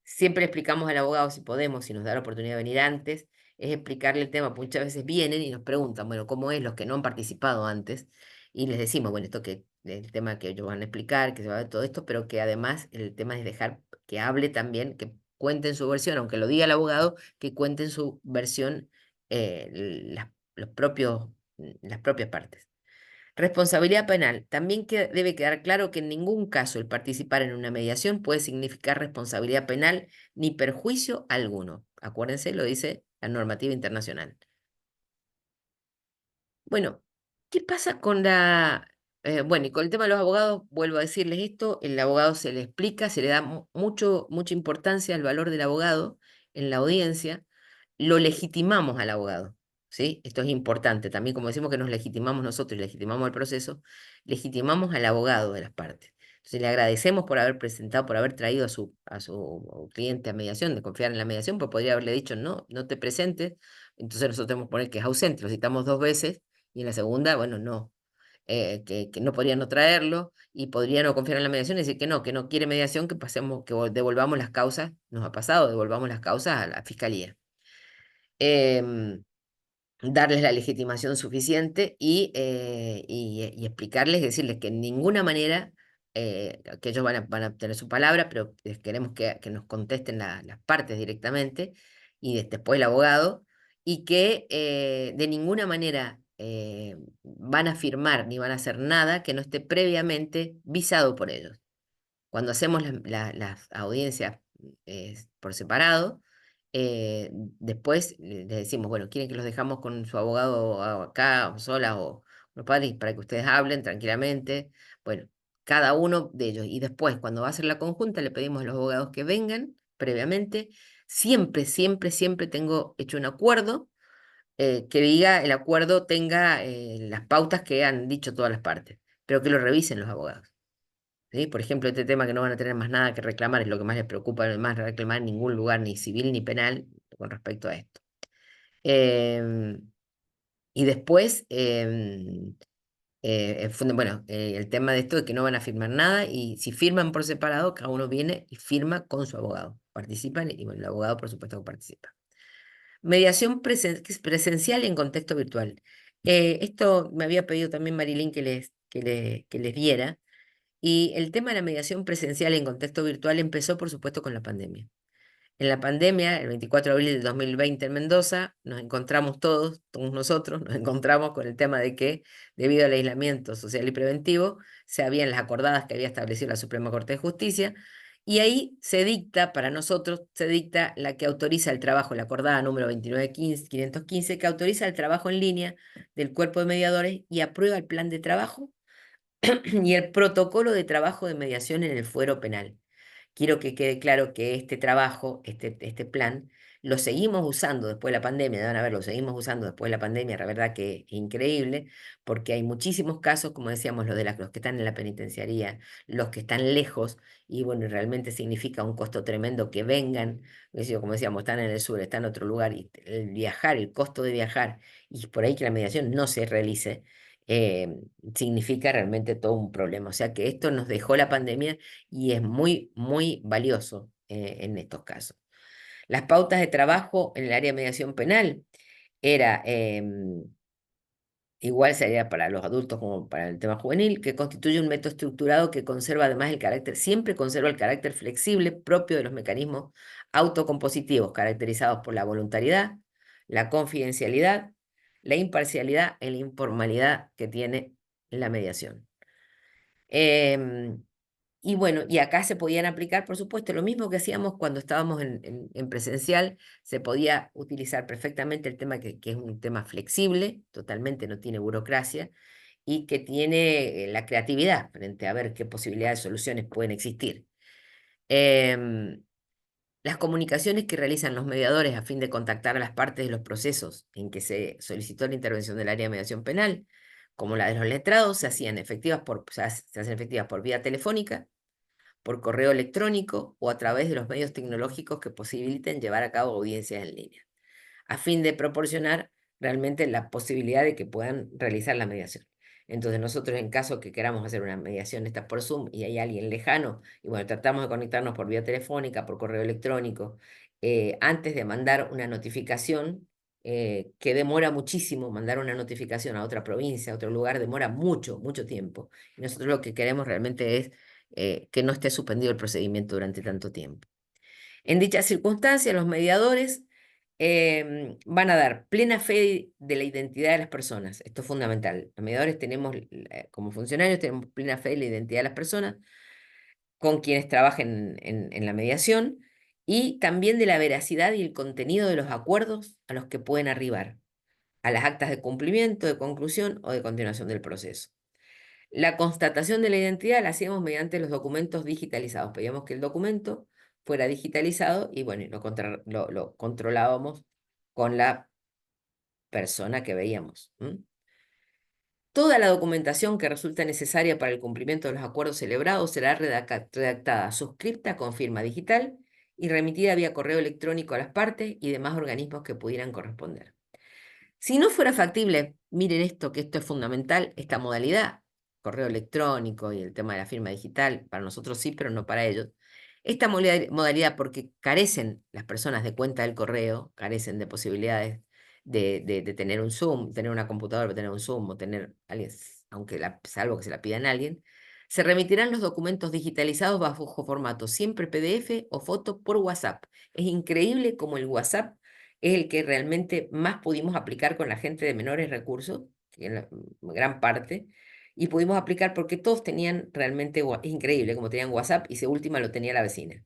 Siempre explicamos al abogado si podemos, si nos da la oportunidad de venir antes, es explicarle el tema, porque muchas veces vienen y nos preguntan, bueno, ¿cómo es los que no han participado antes? Y les decimos, bueno, esto que el tema que ellos van a explicar, que se va a ver todo esto, pero que además el tema es dejar que hable también, que cuenten su versión, aunque lo diga el abogado, que cuenten su versión las propias partes. Responsabilidad penal. También debe quedar claro que en ningún caso el participar en una mediación puede significar responsabilidad penal ni perjuicio alguno. Acuérdense, lo dice la normativa internacional. Bueno, ¿qué pasa con bueno, y con el tema de los abogados, vuelvo a decirles esto, el abogado se le explica, se le da mucha importancia al valor del abogado en la audiencia, lo legitimamos al abogado, ¿sí? Esto es importante, también como decimos que nos legitimamos nosotros y legitimamos el proceso, legitimamos al abogado de las partes. Entonces le agradecemos por haber presentado, por haber traído a su cliente a mediación, de confiar en la mediación, porque podría haberle dicho, no, no te presentes, entonces nosotros tenemos que poner que es ausente, lo citamos 2 veces, y en la segunda, bueno, no, que no podría no traerlo y podría no confiar en la mediación y decir que no quiere mediación, que pasemos, que devolvamos las causas, nos ha pasado, devolvamos las causas a la fiscalía. Darles la legitimación suficiente y explicarles, decirles que en ninguna manera, que ellos van a tener su palabra, pero queremos que nos contesten las partes directamente y después el abogado, y que de ninguna manera van a firmar ni van a hacer nada que no esté previamente visado por ellos. Cuando hacemos las audiencias por separado, después les decimos, bueno, ¿quieren que los dejamos con su abogado acá, o sola, o los padres, para que ustedes hablen tranquilamente? Bueno, cada uno de ellos. Y después, cuando va a ser la conjunta, le pedimos a los abogados que vengan previamente. Siempre, siempre, siempre tengo hecho un acuerdo que diga, el acuerdo tenga las pautas que han dicho todas las partes, pero que lo revisen los abogados. ¿Sí? Por ejemplo, este tema que no van a tener más nada que reclamar es lo que más les preocupa, no más reclamar en ningún lugar, ni civil ni penal, con respecto a esto. Y después, bueno, el tema de esto de que no van a firmar nada y si firman por separado, cada uno viene y firma con su abogado. Participan y bueno, el abogado por supuesto que participa. Mediación presencial en contexto virtual. Esto me había pedido también Marilyn que les diera. Y el tema de la mediación presencial en contexto virtual empezó, por supuesto, con la pandemia. En la pandemia, el 24 de abril del 2020 en Mendoza, nos encontramos todos nosotros, nos encontramos con el tema de que, debido al aislamiento social y preventivo, se habían las acordadas que había establecido la Suprema Corte de Justicia, y ahí se dicta, para nosotros, se dicta la que autoriza el trabajo, la acordada número 29515, que autoriza el trabajo en línea del cuerpo de mediadores y aprueba el plan de trabajo y el protocolo de trabajo de mediación en el fuero penal. Quiero que quede claro que este trabajo, este plan, lo seguimos usando después de la pandemia, van a ver, lo seguimos usando después de la pandemia, la verdad que es increíble, porque hay muchísimos casos, como decíamos, los que están en la penitenciaría, los que están lejos, y bueno, y realmente significa un costo tremendo que vengan, como decíamos, están en el sur, están en otro lugar, y el viajar, el costo de viajar, y por ahí que la mediación no se realice, eh, significa realmente todo un problema. O sea que esto nos dejó la pandemia y es muy, muy valioso en estos casos. Las pautas de trabajo en el área de mediación penal era igual sería para los adultos como para el tema juvenil, que constituye un método estructurado que conserva además el carácter, siempre conserva el carácter flexible propio de los mecanismos autocompositivos, caracterizados por la voluntariedad, la confidencialidad, la imparcialidad y la informalidad que tiene la mediación. Y bueno, y acá se podían aplicar, por supuesto, lo mismo que hacíamos cuando estábamos en presencial, se podía utilizar perfectamente el tema que es un tema flexible, totalmente no tiene burocracia, y que tiene la creatividad frente a ver qué posibilidades de soluciones pueden existir. Em, las comunicaciones que realizan los mediadores a fin de contactar a las partes de los procesos en que se solicitó la intervención del área de mediación penal, como la de los letrados, se hacen efectivas por vía telefónica, por correo electrónico o a través de los medios tecnológicos que posibiliten llevar a cabo audiencias en línea, a fin de proporcionar realmente la posibilidad de que puedan realizar la mediación. Entonces nosotros en caso que queramos hacer una mediación esta por Zoom y hay alguien lejano, y bueno, tratamos de conectarnos por vía telefónica, por correo electrónico, antes de mandar una notificación, que demora muchísimo, mandar una notificación a otra provincia, a otro lugar, demora mucho, mucho tiempo. Y nosotros lo que queremos realmente es que no esté suspendido el procedimiento durante tanto tiempo. En dichas circunstancias, los mediadores van a dar plena fe de la identidad de las personas. Esto es fundamental. Los mediadores tenemos, como funcionarios, tenemos plena fe de la identidad de las personas con quienes trabajen en la mediación y también de la veracidad y el contenido de los acuerdos a los que pueden arribar, a las actas de cumplimiento, de conclusión o de continuación del proceso. La constatación de la identidad la hacíamos mediante los documentos digitalizados. Pedíamos que el documento fuera digitalizado y bueno, lo controlábamos con la persona que veíamos. Toda la documentación que resulta necesaria para el cumplimiento de los acuerdos celebrados será redactada, suscripta con firma digital y remitida vía correo electrónico a las partes y demás organismos que pudieran corresponder. Si no fuera factible, miren esto, que esto es fundamental, esta modalidad, correo electrónico y el tema de la firma digital, para nosotros sí, pero no para ellos. Esta modalidad, porque carecen las personas de cuenta del correo, carecen de posibilidades de tener un Zoom, tener una computadora, tener un Zoom o tener alguien, salvo que se la pidan a alguien, se remitirán los documentos digitalizados bajo formato siempre PDF o foto por WhatsApp. Es increíble como el WhatsApp es el que realmente más pudimos aplicar con la gente de menores recursos, que en la gran parte, y pudimos aplicar porque todos tenían realmente, es increíble como tenían WhatsApp y esa última lo tenía la vecina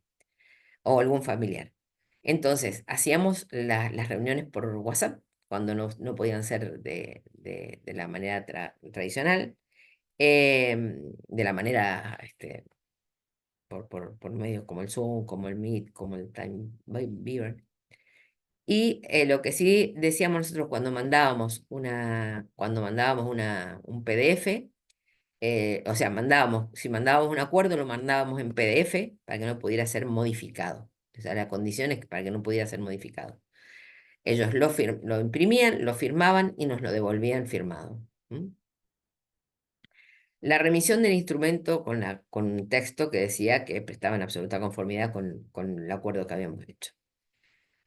o algún familiar. Entonces, hacíamos las reuniones por WhatsApp cuando no podían ser de la manera tradicional, de la manera, por medios como el Zoom, como el Meet, como el Timebeaver. Y lo que sí decíamos nosotros cuando mandábamos un PDF, o sea, si mandábamos un acuerdo, lo mandábamos en PDF para que no pudiera ser modificado. O sea, la condición es para que no pudiera ser modificado. Ellos lo imprimían, lo firmaban y nos lo devolvían firmado. La remisión del instrumento con un texto que decía que prestaba en absoluta conformidad con el acuerdo que habíamos hecho.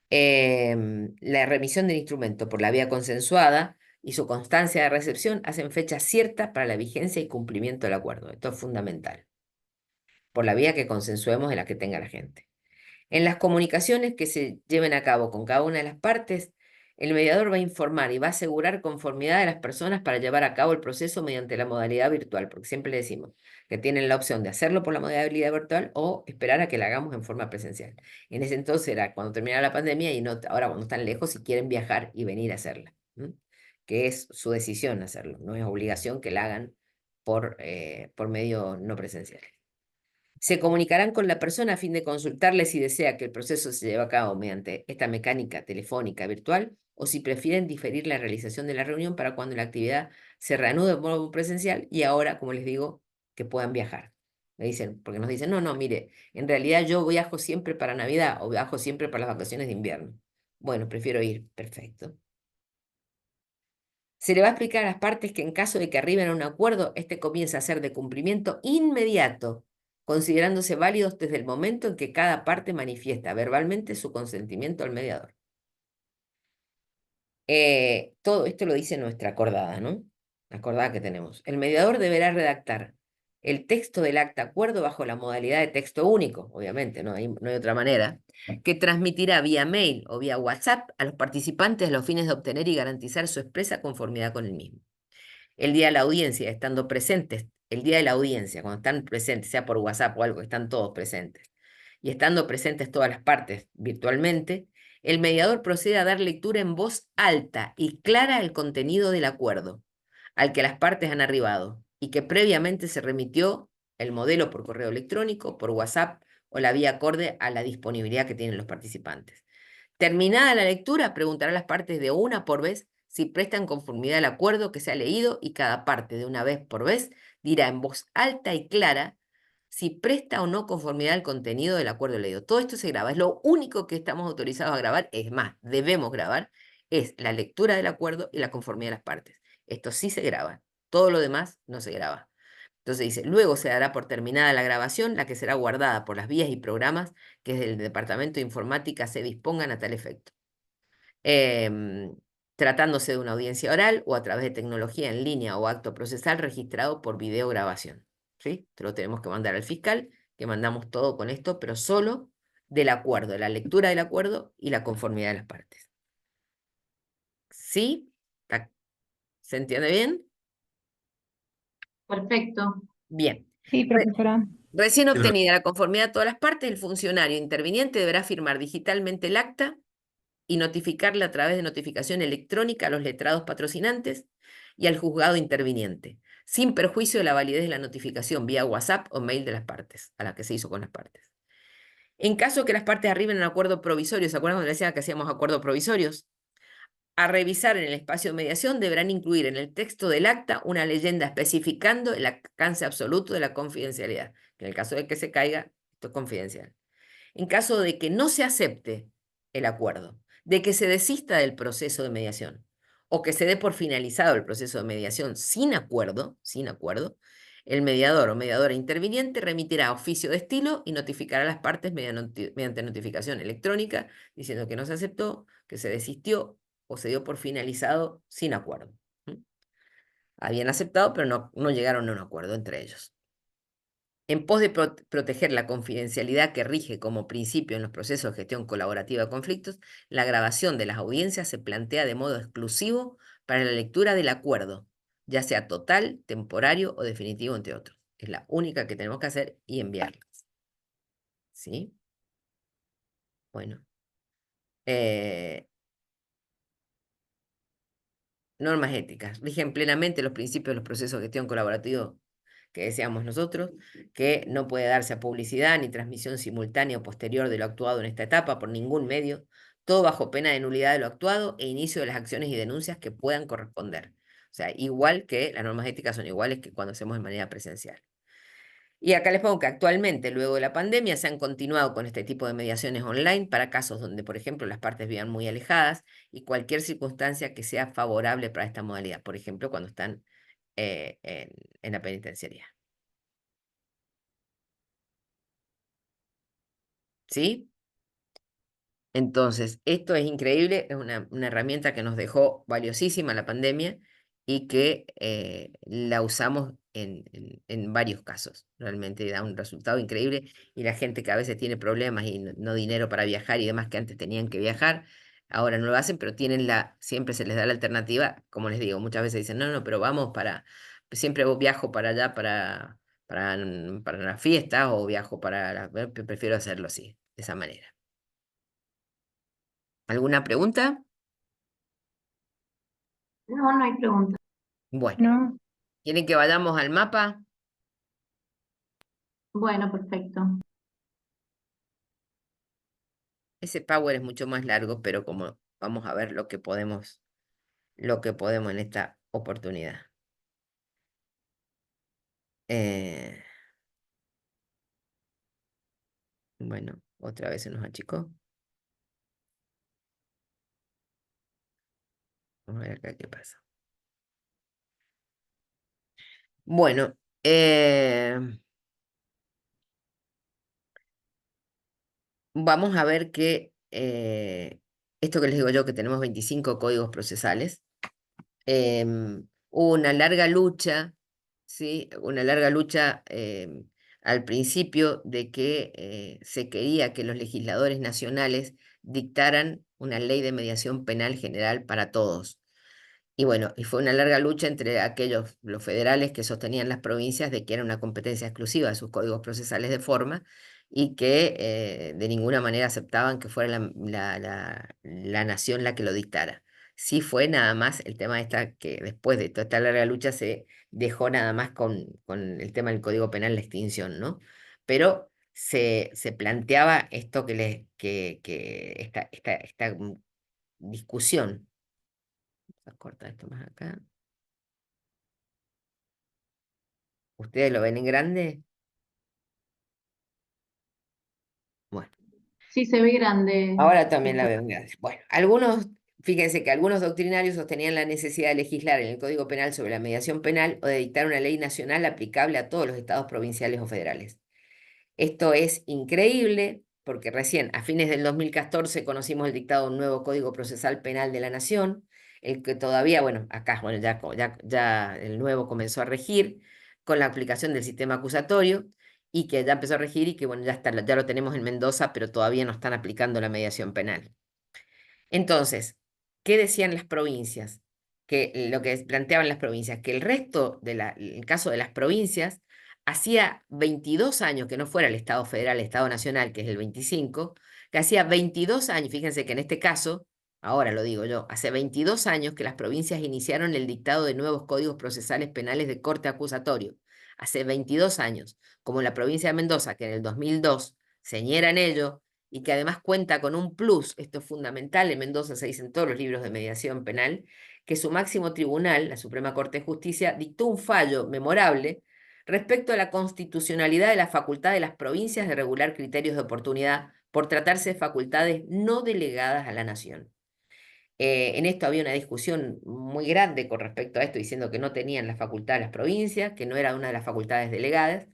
La remisión del instrumento por la vía consensuada y su constancia de recepción hacen fecha cierta para la vigencia y cumplimiento del acuerdo. Esto es fundamental. Por la vía que consensuemos de la que tenga la gente. En las comunicaciones que se lleven a cabo con cada una de las partes, el mediador va a informar y va a asegurar conformidad de las personas para llevar a cabo el proceso mediante la modalidad virtual, porque siempre le decimos que tienen la opción de hacerlo por la modalidad virtual o esperar a que la hagamos en forma presencial. En ese entonces era cuando terminara la pandemia y no, ahora cuando están lejos, si quieren viajar y venir a hacerla, que es su decisión hacerlo, no es obligación que la hagan por medio no presencial. Se comunicarán con la persona a fin de consultarle si desea que el proceso se lleve a cabo mediante esta mecánica telefónica virtual o si prefieren diferir la realización de la reunión para cuando la actividad se reanude de modo presencial y ahora, como les digo, que puedan viajar. Me dicen, porque nos dicen, no, mire, en realidad yo viajo siempre para Navidad o viajo siempre para las vacaciones de invierno. Bueno, prefiero ir. Perfecto. Se le va a explicar a las partes que en caso de que arriben a un acuerdo, este comienza a ser de cumplimiento inmediato, considerándose válidos desde el momento en que cada parte manifiesta verbalmente su consentimiento al mediador. Todo esto lo dice nuestra acordada, ¿no? La acordada que tenemos. El mediador deberá redactar el texto del acta acuerdo bajo la modalidad de texto único, obviamente, no hay otra manera, que transmitirá vía mail o vía WhatsApp a los participantes a los fines de obtener y garantizar su expresa conformidad con el mismo. El día de la audiencia, estando presentes, el día de la audiencia, cuando están presentes, sea por WhatsApp o algo, están todos presentes, y estando presentes todas las partes virtualmente, el mediador procede a dar lectura en voz alta y clara al contenido del acuerdo, al que las partes han arribado, y que previamente se remitió el modelo por correo electrónico, por WhatsApp o la vía acorde a la disponibilidad que tienen los participantes. Terminada la lectura, preguntará a las partes de una por vez si prestan conformidad al acuerdo que se ha leído y cada parte de una vez por vez dirá en voz alta y clara si presta o no conformidad al contenido del acuerdo leído. Todo esto se graba, es lo único que estamos autorizados a grabar, es más, debemos grabar, es la lectura del acuerdo y la conformidad de las partes. Esto sí se graba, todo lo demás no se graba. Entonces dice, luego se dará por terminada la grabación, la que será guardada por las vías y programas que desde el Departamento de Informática se dispongan a tal efecto. Tratándose de una audiencia oral o a través de tecnología en línea o acto procesal registrado por videograbación. ¿Sí? Esto lo tenemos que mandar al fiscal, que mandamos todo con esto, pero solo del acuerdo, de la lectura del acuerdo y la conformidad de las partes. ¿Sí? ¿Se entiende bien? Perfecto. Bien. Sí, profesora. Recién obtenida la conformidad de todas las partes, el funcionario interviniente deberá firmar digitalmente el acta y notificarla a través de notificación electrónica a los letrados patrocinantes y al juzgado interviniente, sin perjuicio de la validez de la notificación vía WhatsApp o mail de las partes, a la que se hizo con las partes. En caso que las partes arriben a un acuerdo provisorio, ¿se acuerdan cuando decía que hacíamos acuerdos provisorios? A revisar en el espacio de mediación deberán incluir en el texto del acta una leyenda especificando el alcance absoluto de la confidencialidad, que en el caso de que se caiga, esto es confidencial. En caso de que no se acepte el acuerdo, de que se desista del proceso de mediación o que se dé por finalizado el proceso de mediación sin acuerdo, el mediador o mediadora interviniente remitirá oficio de estilo y notificará a las partes mediante notificación electrónica diciendo que no se aceptó, que se desistió o se dio por finalizado sin acuerdo. Habían aceptado, pero no llegaron a un acuerdo entre ellos. En pos de proteger la confidencialidad que rige como principio en los procesos de gestión colaborativa de conflictos, la grabación de las audiencias se plantea de modo exclusivo para la lectura del acuerdo, ya sea total, temporario o definitivo, entre otros. Es la única que tenemos que hacer y enviarlas. ¿Sí? Bueno. Normas éticas. Rigen plenamente los principios de los procesos de gestión colaborativa que deseamos nosotros, que no puede darse a publicidad ni transmisión simultánea o posterior de lo actuado en esta etapa por ningún medio, todo bajo pena de nulidad de lo actuado e inicio de las acciones y denuncias que puedan corresponder. O sea, igual que las normas éticas son iguales que cuando hacemos de manera presencial. Y acá les pongo que actualmente, luego de la pandemia, se han continuado con este tipo de mediaciones online para casos donde, por ejemplo, las partes vivan muy alejadas y cualquier circunstancia que sea favorable para esta modalidad. Por ejemplo, cuando están en la penitenciaría. ¿Sí? Entonces, esto es increíble, es una herramienta que nos dejó valiosísima la pandemia y que la usamos en varios casos. Realmente da un resultado increíble y la gente que a veces tiene problemas y no dinero para viajar y demás que antes tenían que viajar, ahora no lo hacen, pero siempre se les da la alternativa, como les digo, muchas veces dicen, no, pero siempre viajo para allá para la fiesta o viajo prefiero hacerlo así, de esa manera. ¿Alguna pregunta? No, no hay pregunta. Bueno, No. ¿Quieren que vayamos al mapa? Bueno, perfecto. Ese Power es mucho más largo, pero como vamos a ver lo que podemos en esta oportunidad. Eh, bueno, otra vez se nos achicó. Vamos a ver acá qué pasa. Bueno, vamos a ver que esto que les digo yo, que tenemos 25 códigos procesales, hubo una larga lucha, ¿sí? Una larga lucha al principio de que se quería que los legisladores nacionales dictaran una ley de mediación penal general para todos. Y bueno, y fue una larga lucha entre aquellos, los federales que sostenían las provincias de que era una competencia exclusiva de sus códigos procesales de forma y que de ninguna manera aceptaban que fuera la nación la que lo dictara. Sí fue nada más el tema esta que después de toda esta larga lucha se dejó nada más con el tema del Código Penal la extinción, ¿no? Pero se planteaba esto que esta discusión. Vamos a cortar esto más acá. ¿Ustedes lo ven en grande? Bueno, Sí, se ve grande. ahora también la veo en grande. Bueno, fíjense que algunos doctrinarios sostenían la necesidad de legislar en el Código Penal sobre la mediación penal o de dictar una ley nacional aplicable a todos los estados provinciales o federales. Esto es increíble porque recién a fines del 2014 conocimos el dictado de un nuevo Código Procesal Penal de la Nación, el que todavía, bueno, acá bueno, ya el nuevo comenzó a regir con la aplicación del sistema acusatorio y que ya empezó a regir y que bueno, ya lo tenemos en Mendoza, pero todavía no están aplicando la mediación penal. Entonces, ¿qué decían las provincias? Que lo que planteaban las provincias, que el resto el caso de las provincias, hacía 22 años que no fuera el Estado federal, el Estado nacional, que es el 25, que hacía 22 años, fíjense que en este caso, ahora lo digo yo, hace 22 años que las provincias iniciaron el dictado de nuevos códigos procesales penales de corte acusatorio. Hace 22 años, como la provincia de Mendoza, que en el 2002 señera en ello, y que además cuenta con un plus, esto es fundamental, en Mendoza se dice en todos los libros de mediación penal, que su máximo tribunal, la Suprema Corte de Justicia, dictó un fallo memorable respecto a la constitucionalidad de la facultad de las provincias de regular criterios de oportunidad por tratarse de facultades no delegadas a la nación. En esto había una discusión muy grande con respecto a esto, diciendo que no tenían la facultad las provincias, que no era una de las facultades delegadas,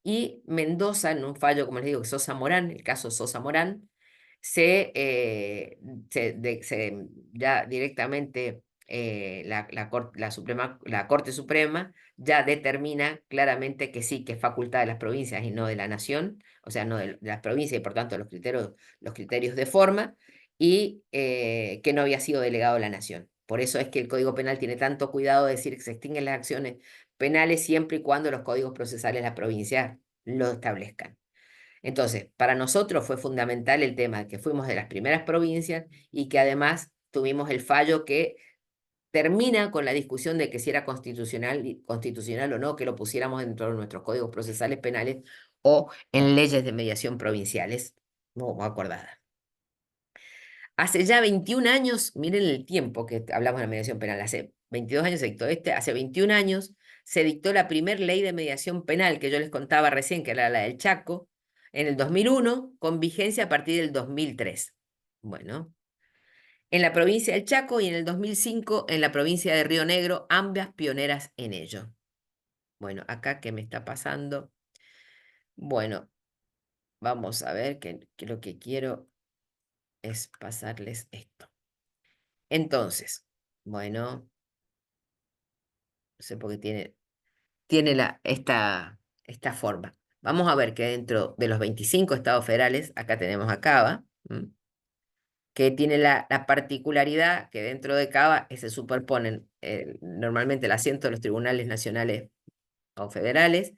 y Mendoza, en un fallo, como les digo, Sosa Morán, el caso Sosa Morán, ya directamente la Corte Suprema ya determina claramente que sí, que es facultad de las provincias y no de la nación, o sea, no de las provincias y por tanto los criterios de forma, y que no había sido delegado a la nación. Por eso es que el Código Penal tiene tanto cuidado de decir que se extinguen las acciones penales siempre y cuando los códigos procesales de la provincia lo establezcan. Entonces, para nosotros fue fundamental el tema de que fuimos de las primeras provincias y que además tuvimos el fallo que termina con la discusión de que si era constitucional o no, que lo pusiéramos dentro de nuestros códigos procesales penales o en leyes de mediación provinciales, no acordadas. Hace ya 21 años, miren el tiempo que hablamos de la mediación penal, hace 22 años se dictó hace 21 años se dictó la primera ley de mediación penal que yo les contaba recién, que era la del Chaco, en el 2001, con vigencia a partir del 2003. Bueno, en la provincia del Chaco y en el 2005 en la provincia de Río Negro, ambas pioneras en ello. Bueno, acá, ¿qué me está pasando? Bueno, vamos a ver que lo que quiero es pasarles esto. Entonces, bueno, no sé por qué tiene esta forma. Vamos a ver que dentro de los 25 estados federales, acá tenemos a Cava, que tiene la particularidad que dentro de Cava se superponen normalmente el asiento de los tribunales nacionales o federales,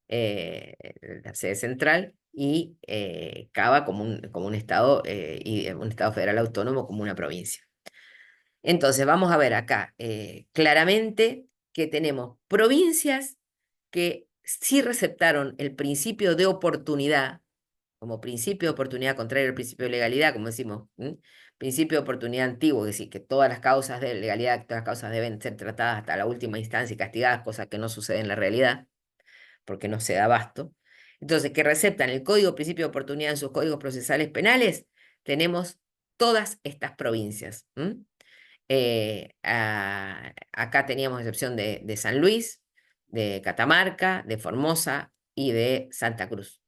la sede central, y Cava como un estado y un estado federal autónomo como una provincia. Entonces, vamos a ver acá claramente que tenemos provincias que sí receptaron el principio de oportunidad, como principio de oportunidad contrario al principio de legalidad, como decimos, principio de oportunidad antiguo, es decir, que todas las causas de legalidad, todas las causas deben ser tratadas hasta la última instancia y castigadas, cosa que no sucede en la realidad, porque no se da abasto. Entonces, que receptan el Código Principio de Oportunidad en sus códigos procesales penales, tenemos todas estas provincias. Acá teníamos excepción de San Luis, de Catamarca, de Formosa y de Santa Cruz.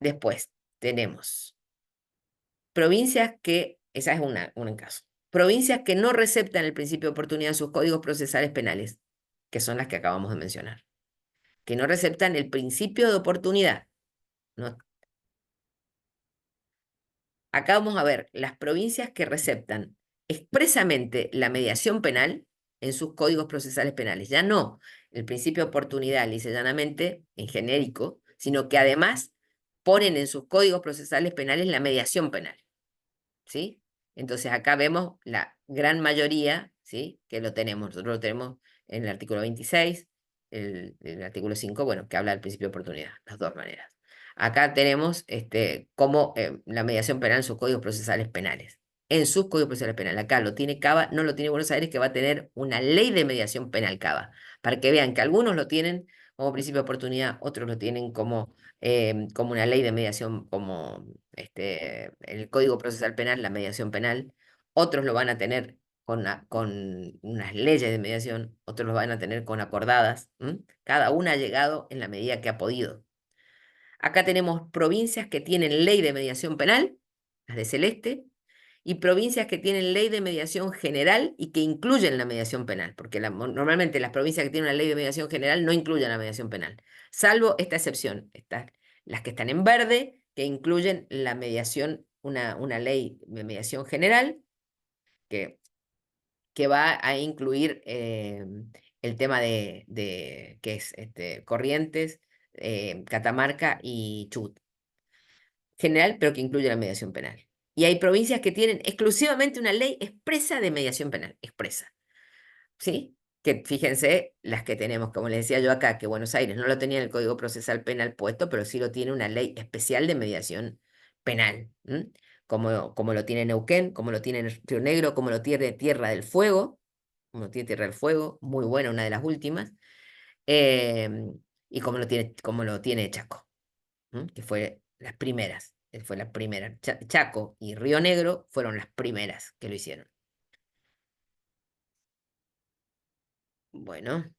Después tenemos provincias que, esa es un caso, provincias que no receptan el principio de oportunidad en sus códigos procesales penales, que son las que acabamos de mencionar, que no receptan el principio de oportunidad. ¿No? Acá vamos a ver las provincias que receptan expresamente la mediación penal en sus códigos procesales penales. Ya no el principio de oportunidad, lisa y llanamente, en genérico, sino que además ponen en sus códigos procesales penales la mediación penal. ¿Sí? Entonces acá vemos la gran mayoría, ¿sí? Que lo tenemos. Nosotros lo tenemos en el artículo 26, el artículo 5, bueno, que habla del principio de oportunidad, las dos maneras. Acá tenemos cómo la mediación penal en sus códigos procesales penales. En sus códigos procesales penales. Acá lo tiene Cava, no lo tiene Buenos Aires, que va a tener una ley de mediación penal Cava. Para que vean que algunos lo tienen como principio de oportunidad, otros lo tienen como una ley de mediación, como el Código Procesal Penal, la mediación penal. Otros lo van a tener con unas leyes de mediación, otros lo van a tener con acordadas. Cada una ha llegado en la medida que ha podido. Acá tenemos provincias que tienen ley de mediación penal, las de celeste, y provincias que tienen ley de mediación general y que incluyen la mediación penal, porque normalmente las provincias que tienen una ley de mediación general no incluyen la mediación penal, salvo esta excepción, las que están en verde, que incluyen la mediación, una ley de mediación general, que va a incluir el tema de que es Corrientes, Catamarca y Chubut. General, pero que incluye la mediación penal. Y hay provincias que tienen exclusivamente una ley expresa de mediación penal, expresa. ¿Sí? Que fíjense las que tenemos, como les decía yo acá, que Buenos Aires no lo tenía en el Código Procesal Penal puesto, pero sí lo tiene una ley especial de mediación penal. Como lo tiene Neuquén, como lo tiene Río Negro, como lo tiene Tierra del Fuego, muy buena, una de las últimas, y como lo tiene Chaco, que fue las primeras. Fue la primera. Chaco y Río Negro fueron las primeras que lo hicieron. Bueno.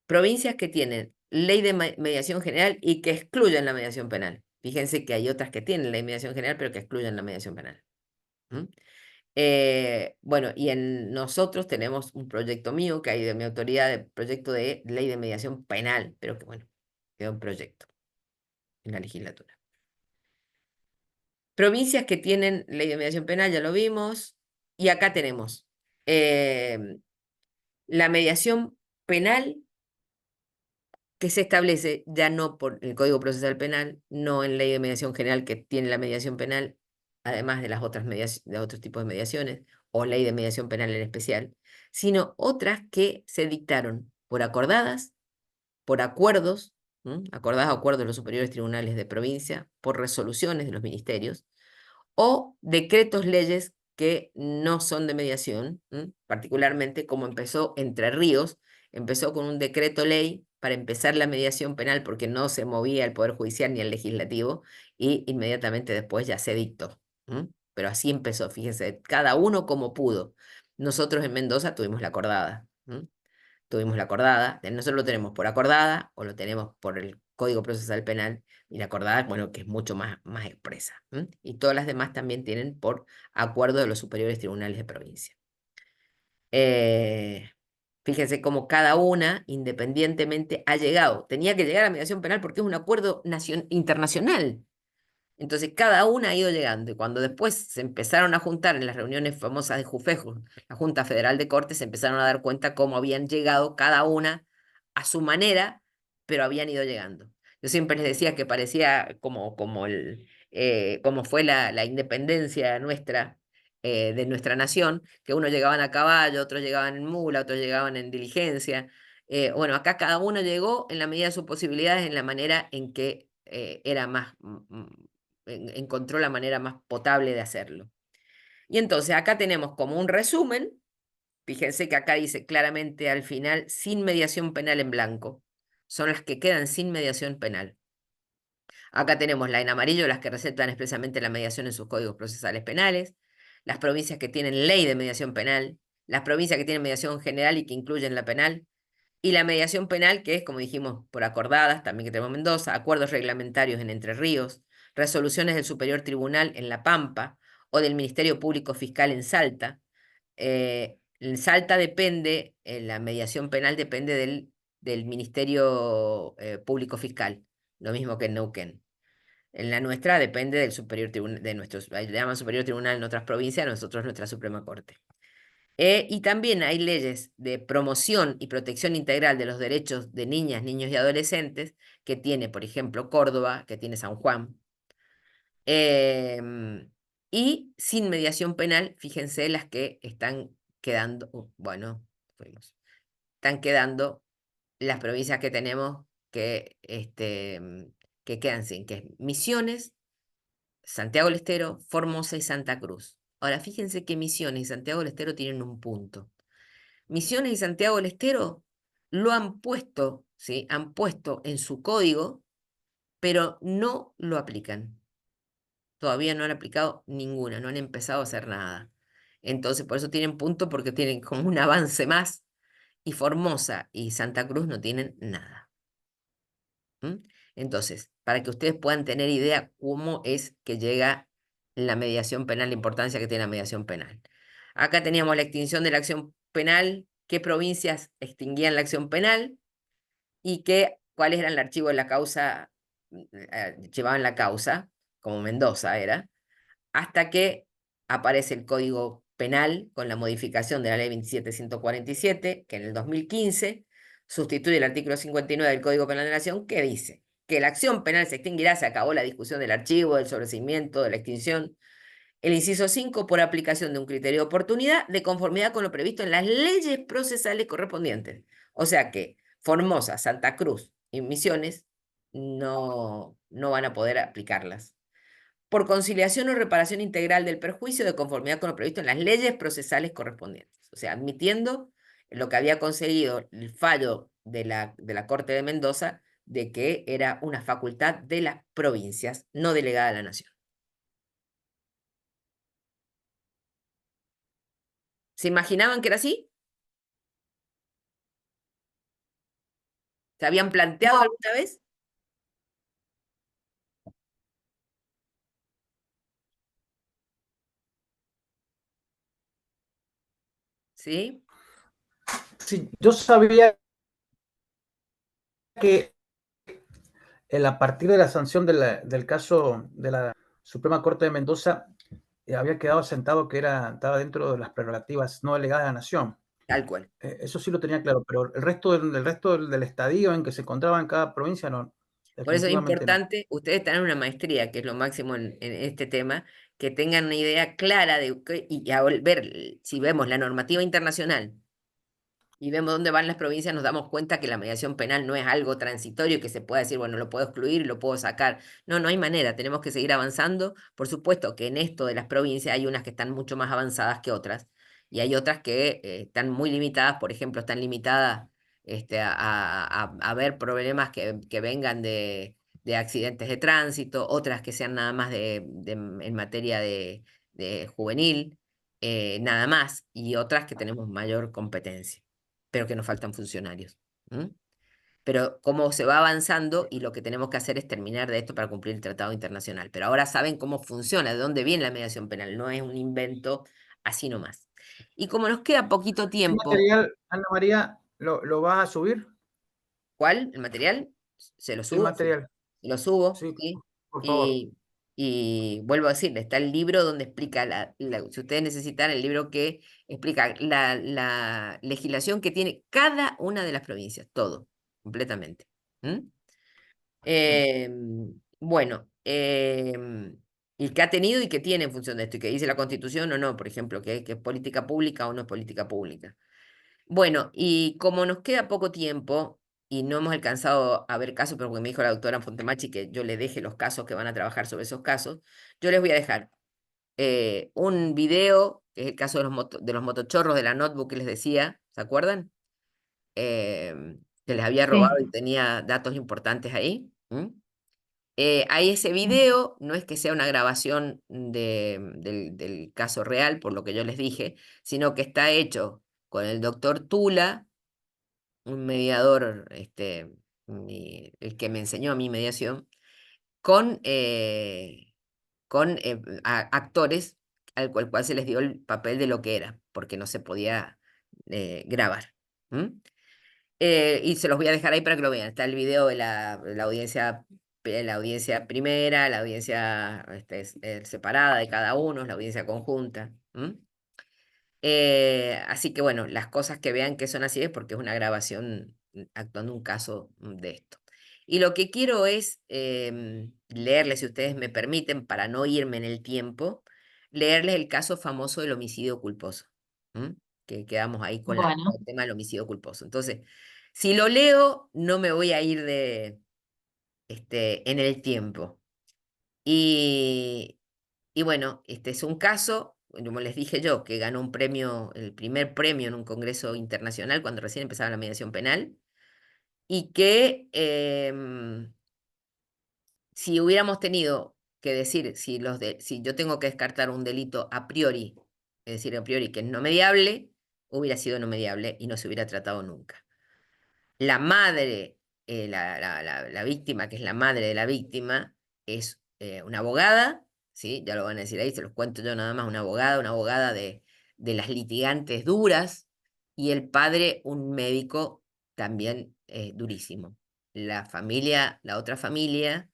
Provincias que tienen ley de mediación general y que excluyen la mediación penal. Fíjense que hay otras que tienen ley de mediación general, pero que excluyen la mediación penal. Bueno, y en nosotros tenemos un proyecto mío que hay de mi autoridad, de proyecto de ley de mediación penal, pero que bueno, quedó un proyecto en la legislatura. Provincias que tienen ley de mediación penal, ya lo vimos, y acá tenemos la mediación penal que se establece ya no por el Código Procesal Penal, no en Ley de Mediación General que tiene la mediación penal, además de las otras de otros tipos de mediaciones, o Ley de Mediación Penal en especial, sino otras que se dictaron por acordadas, por acuerdos, acordadas o acuerdos de los superiores tribunales de provincia, por resoluciones de los ministerios, o decretos leyes que no son de mediación, particularmente como empezó Entre Ríos, empezó con un decreto ley para empezar la mediación penal porque no se movía el Poder Judicial ni el Legislativo y inmediatamente después ya se dictó. Pero así empezó, fíjense, cada uno como pudo. Nosotros en Mendoza tuvimos la acordada. Tuvimos la acordada, nosotros lo tenemos por acordada o lo tenemos por el Código Procesal Penal y la acordada, bueno, que es mucho más expresa. Y todas las demás también tienen por acuerdo de los superiores tribunales de provincia. Fíjense cómo cada una, independientemente, ha llegado. Tenía que llegar a mediación penal porque es un acuerdo internacional. Entonces cada una ha ido llegando y cuando después se empezaron a juntar en las reuniones famosas de JUFEJO, la Junta Federal de Cortes, se empezaron a dar cuenta cómo habían llegado cada una a su manera, pero habían ido llegando. Yo siempre les decía que parecía como fue la independencia nuestra de nuestra nación, que unos llegaban a caballo, otros llegaban en mula, otros llegaban en diligencia. Bueno, acá cada uno llegó en la medida de sus posibilidades, en la manera en que era más, encontró la manera más potable de hacerlo. Y entonces acá tenemos como un resumen. Fíjense que acá dice claramente al final, sin mediación penal en blanco. Son las que quedan sin mediación penal. Acá tenemos la en amarillo, las que recetan expresamente la mediación en sus códigos procesales penales, las provincias que tienen ley de mediación penal, las provincias que tienen mediación general y que incluyen la penal, y la mediación penal, que es, como dijimos, por acordadas, también que tenemos Mendoza, acuerdos reglamentarios en Entre Ríos, resoluciones del Superior Tribunal en La Pampa o del Ministerio Público Fiscal en Salta. En Salta depende, la mediación penal depende del Ministerio Público Fiscal, lo mismo que en Neuquén. En la nuestra depende del Superior Tribunal, de nuestros, le llaman Superior Tribunal en otras provincias, nosotros nuestra Suprema Corte. Y también hay leyes de promoción y protección integral de los derechos de niñas, niños y adolescentes que tiene, por ejemplo, Córdoba, que tiene San Juan. Y sin mediación penal, fíjense las que están quedando, bueno, están quedando las provincias que tenemos que quedan sin, que es Misiones, Santiago del Estero, Formosa y Santa Cruz. Ahora, fíjense que Misiones y Santiago del Estero tienen un punto. Misiones y Santiago del Estero lo han puesto, ¿sí? Han puesto en su código, pero no lo aplican. Todavía no han aplicado ninguna, no han empezado a hacer nada. Entonces, por eso tienen punto, porque tienen como un avance más, y Formosa y Santa Cruz no tienen nada. Entonces, para que ustedes puedan tener idea cómo es que llega la mediación penal, la importancia que tiene la mediación penal. Acá teníamos la extinción de la acción penal, qué provincias extinguían la acción penal y cuáles eran el archivo de la causa, llevaban la causa, como Mendoza era, hasta que aparece el Código Penal con la modificación de la Ley 27.147, que en el 2015 sustituye el artículo 59 del Código Penal de la Nación, que dice que la acción penal se extinguirá, se acabó la discusión del archivo, del sobreseimiento, de la extinción. El inciso 5, por aplicación de un criterio de oportunidad, de conformidad con lo previsto en las leyes procesales correspondientes. O sea que Formosa, Santa Cruz y Misiones no van a poder aplicarlas. Por conciliación o reparación integral del perjuicio de conformidad con lo previsto en las leyes procesales correspondientes. O sea, admitiendo lo que había conseguido el fallo de la Corte de Mendoza, de que era una facultad de las provincias, no delegada a la nación. ¿Se imaginaban que era así? ¿Se habían planteado alguna vez? ¿Sí? Sí, yo sabía que a partir de la sanción del caso de la Suprema Corte de Mendoza, había quedado asentado que estaba dentro de las prerrogativas no delegadas de la nación. Tal cual. Eso sí lo tenía claro, pero el resto del estadio en que se encontraba en cada provincia no. Por eso es Definitivamente no. importante, ustedes están en una maestría, que es lo máximo en este tema, que tengan una idea clara y al ver, si vemos la normativa internacional y vemos dónde van las provincias, nos damos cuenta que la mediación penal no es algo transitorio que se pueda decir, bueno, lo puedo excluir, lo puedo sacar. No, no hay manera, tenemos que seguir avanzando. Por supuesto que en esto de las provincias hay unas que están mucho más avanzadas que otras, y hay otras que están muy limitadas, por ejemplo, están limitadas a ver problemas que vengan de accidentes de tránsito, otras que sean nada más en materia de juvenil, nada más, y otras que tenemos mayor competencia, pero que nos faltan funcionarios. Pero cómo se va avanzando y lo que tenemos que hacer es terminar de esto para cumplir el tratado internacional. Pero ahora saben cómo funciona, de dónde viene la mediación penal, no es un invento así nomás. Y como nos queda poquito ¿El tiempo, material, Ana María, lo vas a subir? ¿cuál? ¿El material? Se lo El subo, sí. material. Lo subo, Sí, ¿sí? por favor. Y vuelvo a decirle, está el libro donde explica, si ustedes necesitan, el libro que explica la legislación que tiene cada una de las provincias, todo, completamente. Bueno, y que ha tenido y que tiene en función de esto, y que dice la Constitución o no, por ejemplo, que es política pública o no es política pública. Bueno, y como nos queda poco tiempo y no hemos alcanzado a ver casos, pero porque me dijo la doctora Fontemachi que yo le deje los casos que van a trabajar sobre esos casos, yo les voy a dejar un video, que es el caso de los motochorros de la notebook que les decía, ¿se acuerdan? Que les había robado y Sí. tenía datos importantes ahí. Ahí ese video no es que sea una grabación del caso real, por lo que yo les dije, sino que está hecho con el doctor Tula, un mediador, el que me enseñó a mi mediación, con, actores cual se les dio el papel de lo que era, porque no se podía grabar. Y se los voy a dejar ahí para que lo vean. Está el video de la audiencia primera, la audiencia separada de cada uno, la audiencia conjunta. Así que bueno, las cosas que vean que son así es porque es una grabación actuando un caso de esto. Y lo que quiero es leerles, si ustedes me permiten, para no irme en el tiempo, leerles el caso famoso del homicidio culposo. Que quedamos ahí con con Bueno, el tema del homicidio culposo. Entonces, si lo leo, no me voy a ir en el tiempo. Y bueno, este es un caso, como les dije yo, que ganó un premio, el primer premio en un congreso internacional cuando recién empezaba la mediación penal, y que si hubiéramos tenido que decir, si yo tengo que descartar un delito a priori, es decir, a priori que es no mediable, hubiera sido no mediable y no se hubiera tratado nunca. La madre, la víctima, que es la madre de la víctima, es una abogada, ¿sí? Ya lo van a decir ahí, se los cuento yo nada más, una abogada de las litigantes duras, y el padre, un médico también durísimo. La otra familia,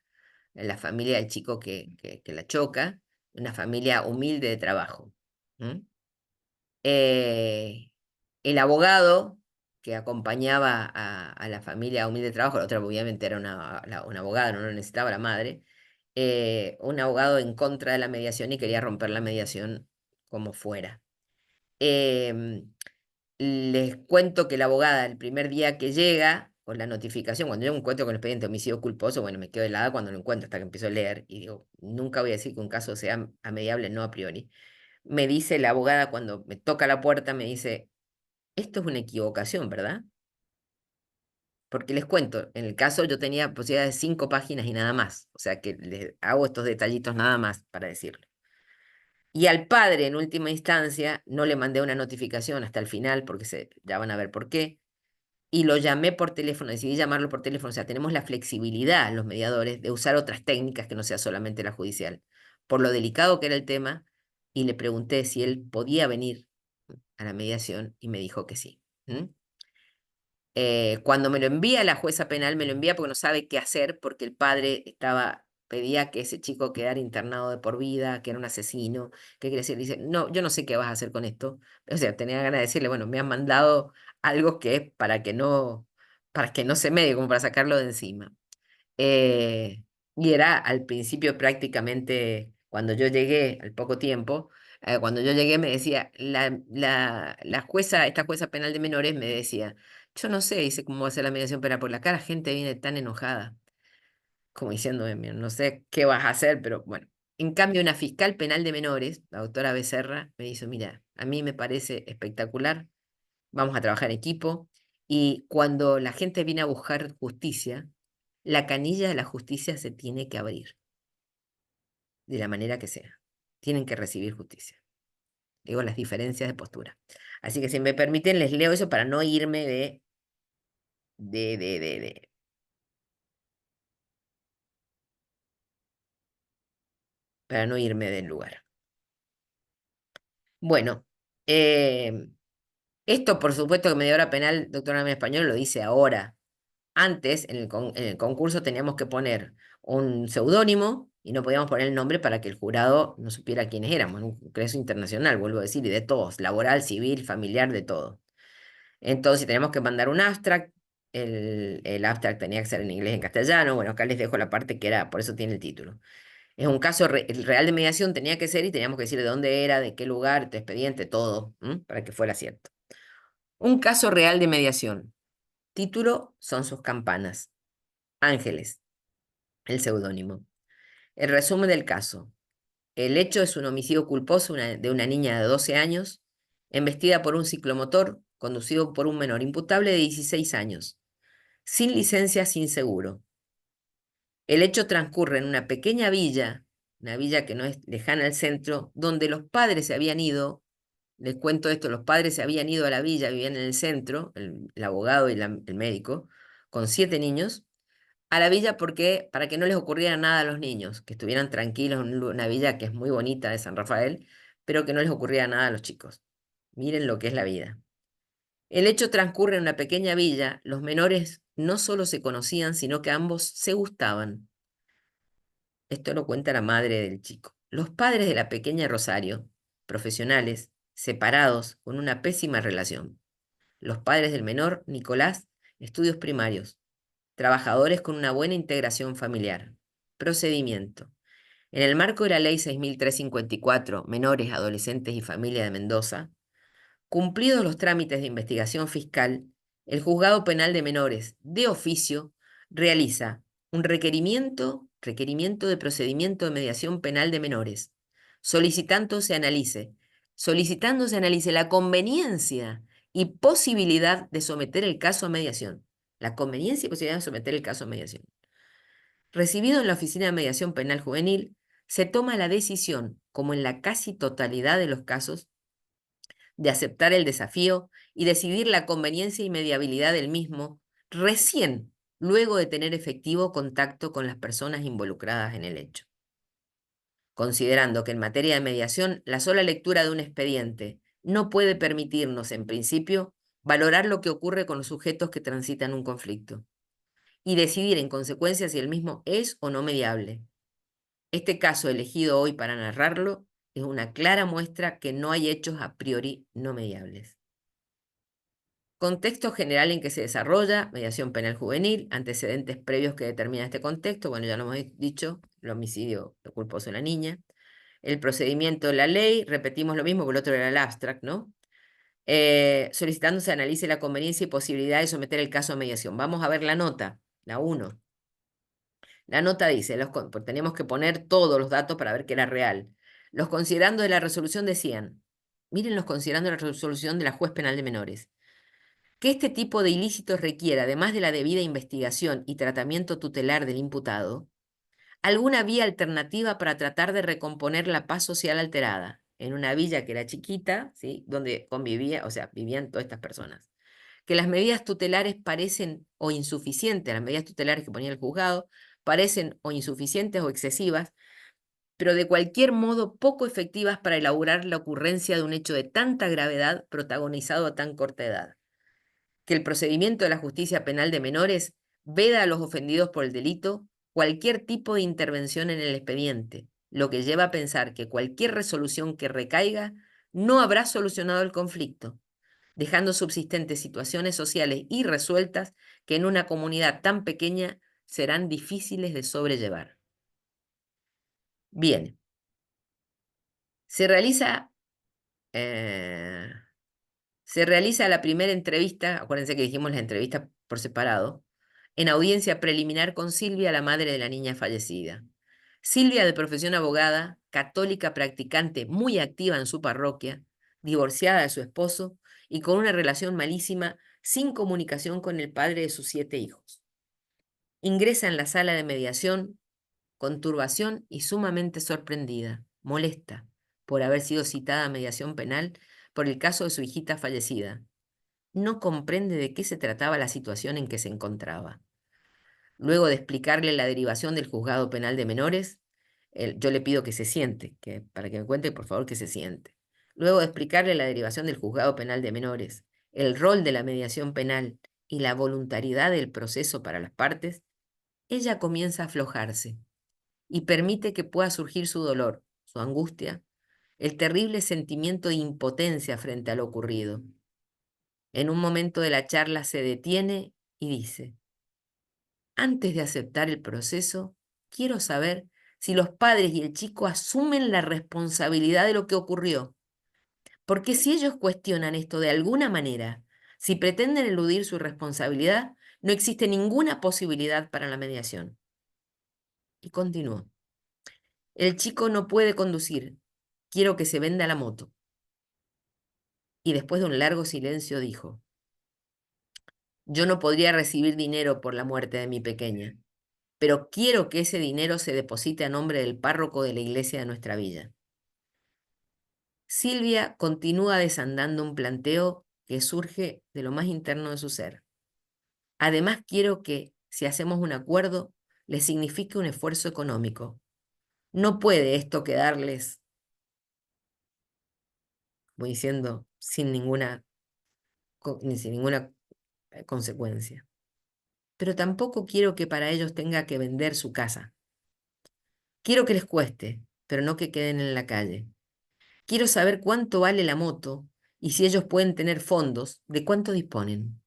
la familia del chico que la choca, una familia humilde de trabajo. eh, el abogado que acompañaba a la familia humilde de trabajo, la otra obviamente era una abogada, no lo necesitaba la madre, un abogado en contra de la mediación y quería romper la mediación como fuera. Em, Les cuento que la abogada, el primer día que llega, con la notificación, cuando yo me encuentro con el expediente de homicidio culposo, bueno, me quedo helada cuando lo encuentro, hasta que empiezo a leer, y digo, nunca voy a decir que un caso sea amediable, no a priori. Me dice la abogada cuando me toca la puerta, me dice, esto es una equivocación, ¿verdad? Porque les cuento, en el caso yo tenía posibilidad de 5 páginas y nada más, o sea que les hago estos detallitos nada más para decirlo. Y al padre, en última instancia, no le mandé una notificación hasta el final, porque ya van a ver por qué, y lo llamé por teléfono, decidí llamarlo por teléfono, o sea, tenemos la flexibilidad, los mediadores, de usar otras técnicas que no sea solamente la judicial, por lo delicado que era el tema, y le pregunté si él podía venir a la mediación, y me dijo que sí. Cuando me lo envía la jueza penal, me lo envía porque no sabe qué hacer, porque el padre pedía que ese chico quedara internado de por vida, que era un asesino. ¿Qué quiere decir? Dice, no, yo no sé qué vas a hacer con esto. O sea, tenía ganas de decirle, bueno, me han mandado algo que es para que no se medie, como para sacarlo de encima. Eh, y era al principio prácticamente, cuando yo llegué, al poco tiempo, cuando yo llegué me decía, la jueza, esta jueza penal de menores me decía, yo no sé, dice, cómo va a ser la mediación penal, por la cara gente viene tan enojada, como diciendo, "Mira, no sé qué vas a hacer, pero bueno". En cambio, una fiscal penal de menores, la doctora Becerra, me dijo, mira, a mí me parece espectacular, vamos a trabajar en equipo, y cuando la gente viene a buscar justicia, la canilla de la justicia se tiene que abrir, de la manera que sea. Tienen que recibir justicia. Digo, las diferencias de postura. Así que si me permiten, les leo eso para no irme de, de, de, de- para no irme del lugar. Bueno, esto por supuesto que mediadora penal, doctora en español, lo dice ahora. Antes, en el concurso teníamos que poner un seudónimo y no podíamos poner el nombre para que el jurado no supiera quiénes éramos. En un congreso internacional, vuelvo a decir, y de todos, laboral, civil, familiar, de todo. Entonces tenemos que mandar un abstract. El abstract tenía que ser en inglés y en castellano. Bueno, acá les dejo la parte que era, por eso tiene el título. Es un caso el real de mediación tenía que ser y teníamos que decir de dónde era, de qué lugar, tu expediente, todo, para que fuera cierto. Un caso real de mediación. Título son sus campanas. Ángeles, el seudónimo. El resumen del caso. El hecho es un homicidio culposo de una niña de 12 años, embestida por un ciclomotor, conducido por un menor imputable de 16 años, sin licencia, sin seguro. El hecho transcurre en una pequeña villa, una villa que no es lejana al centro, donde los padres se habían ido. Les cuento esto, los padres se habían ido a la villa, vivían en el centro, el abogado y el médico, con 7 niños, a la villa para que no les ocurriera nada a los niños, que estuvieran tranquilos en una villa que es muy bonita de San Rafael, pero que no les ocurriera nada a los chicos. Miren lo que es la vida. El hecho transcurre en una pequeña villa, los menores no solo se conocían, sino que ambos se gustaban. Esto lo cuenta la madre del chico. Los padres de la pequeña Rosario, profesionales, separados, con una pésima relación. Los padres del menor, Nicolás, estudios primarios, trabajadores con una buena integración familiar. Procedimiento. En el marco de la Ley 6.354, Menores, Adolescentes y Familia de Mendoza, cumplidos los trámites de investigación fiscal, el Juzgado Penal de Menores, de oficio, realiza un requerimiento de procedimiento de mediación penal de menores, solicitándose analice la conveniencia y posibilidad de someter el caso a mediación. La conveniencia y posibilidad de someter el caso a mediación. Recibido en la Oficina de Mediación Penal Juvenil, se toma la decisión, como en la casi totalidad de los casos, de aceptar el desafío y decidir la conveniencia y mediabilidad del mismo recién luego de tener efectivo contacto con las personas involucradas en el hecho. Considerando que en materia de mediación la sola lectura de un expediente no puede permitirnos, en principio, valorar lo que ocurre con los sujetos que transitan un conflicto y decidir en consecuencia si el mismo es o no mediable. Este caso elegido hoy para narrarlo es una clara muestra que no hay hechos a priori no mediables. Contexto general en que se desarrolla: mediación penal juvenil, antecedentes previos que determinan este contexto, bueno, ya lo hemos dicho, el homicidio culposo de la niña, el procedimiento de la ley, repetimos lo mismo, porque el otro era el abstract, ¿no? Solicitando se analice la conveniencia y posibilidad de someter el caso a mediación. Vamos a ver la nota, la 1. La nota dice, teníamos que poner todos los datos para ver que era real. Los considerandos de la resolución decían, miren los considerandos de la resolución de la juez penal de menores, que este tipo de ilícitos requiere, además de la debida investigación y tratamiento tutelar del imputado, alguna vía alternativa para tratar de recomponer la paz social alterada, en una villa que era chiquita, ¿sí?, donde vivían todas estas personas. Que las medidas tutelares parecen o insuficientes, las medidas tutelares que ponía el juzgado, parecen o insuficientes o excesivas, pero de cualquier modo poco efectivas para elaborar la ocurrencia de un hecho de tanta gravedad protagonizado a tan corta edad. Que el procedimiento de la justicia penal de menores veda a los ofendidos por el delito cualquier tipo de intervención en el expediente, lo que lleva a pensar que cualquier resolución que recaiga no habrá solucionado el conflicto, dejando subsistentes situaciones sociales irresueltas que en una comunidad tan pequeña serán difíciles de sobrellevar. Bien. Se realiza la primera entrevista, acuérdense que dijimos la entrevista por separado, en audiencia preliminar con Silvia, la madre de la niña fallecida. Silvia, de profesión abogada, católica practicante, muy activa en su parroquia, divorciada de su esposo y con una relación malísima, sin comunicación con el padre de sus 7 hijos. Ingresa en la sala de mediación con turbación y sumamente sorprendida, molesta por haber sido citada a mediación penal por el caso de su hijita fallecida. No comprende de qué se trataba la situación en que se encontraba. Luego de explicarle la derivación del juzgado penal de menores, yo le pido que se siente, para que me cuente, por favor, que se siente. Luego de explicarle la derivación del juzgado penal de menores, el rol de la mediación penal y la voluntariedad del proceso para las partes, ella comienza a aflojarse y permite que pueda surgir su dolor, su angustia, el terrible sentimiento de impotencia frente a lo ocurrido. En un momento de la charla se detiene y dice: antes de aceptar el proceso, quiero saber si los padres y el chico asumen la responsabilidad de lo que ocurrió. Porque si ellos cuestionan esto de alguna manera, si pretenden eludir su responsabilidad, no existe ninguna posibilidad para la mediación. Y continuó. El chico no puede conducir. Quiero que se venda la moto. Y después de un largo silencio dijo, yo no podría recibir dinero por la muerte de mi pequeña, pero quiero que ese dinero se deposite a nombre del párroco de la iglesia de nuestra villa. Silvia continúa desandando un planteo que surge de lo más interno de su ser. Además, quiero que, si hacemos un acuerdo, le signifique un esfuerzo económico. No puede esto quedarles, como diciendo, sin ninguna consecuencia. Pero tampoco quiero que para ellos tenga que vender su casa. Quiero que les cueste, pero no que queden en la calle. Quiero saber cuánto vale la moto y si ellos pueden tener fondos, de cuánto disponen.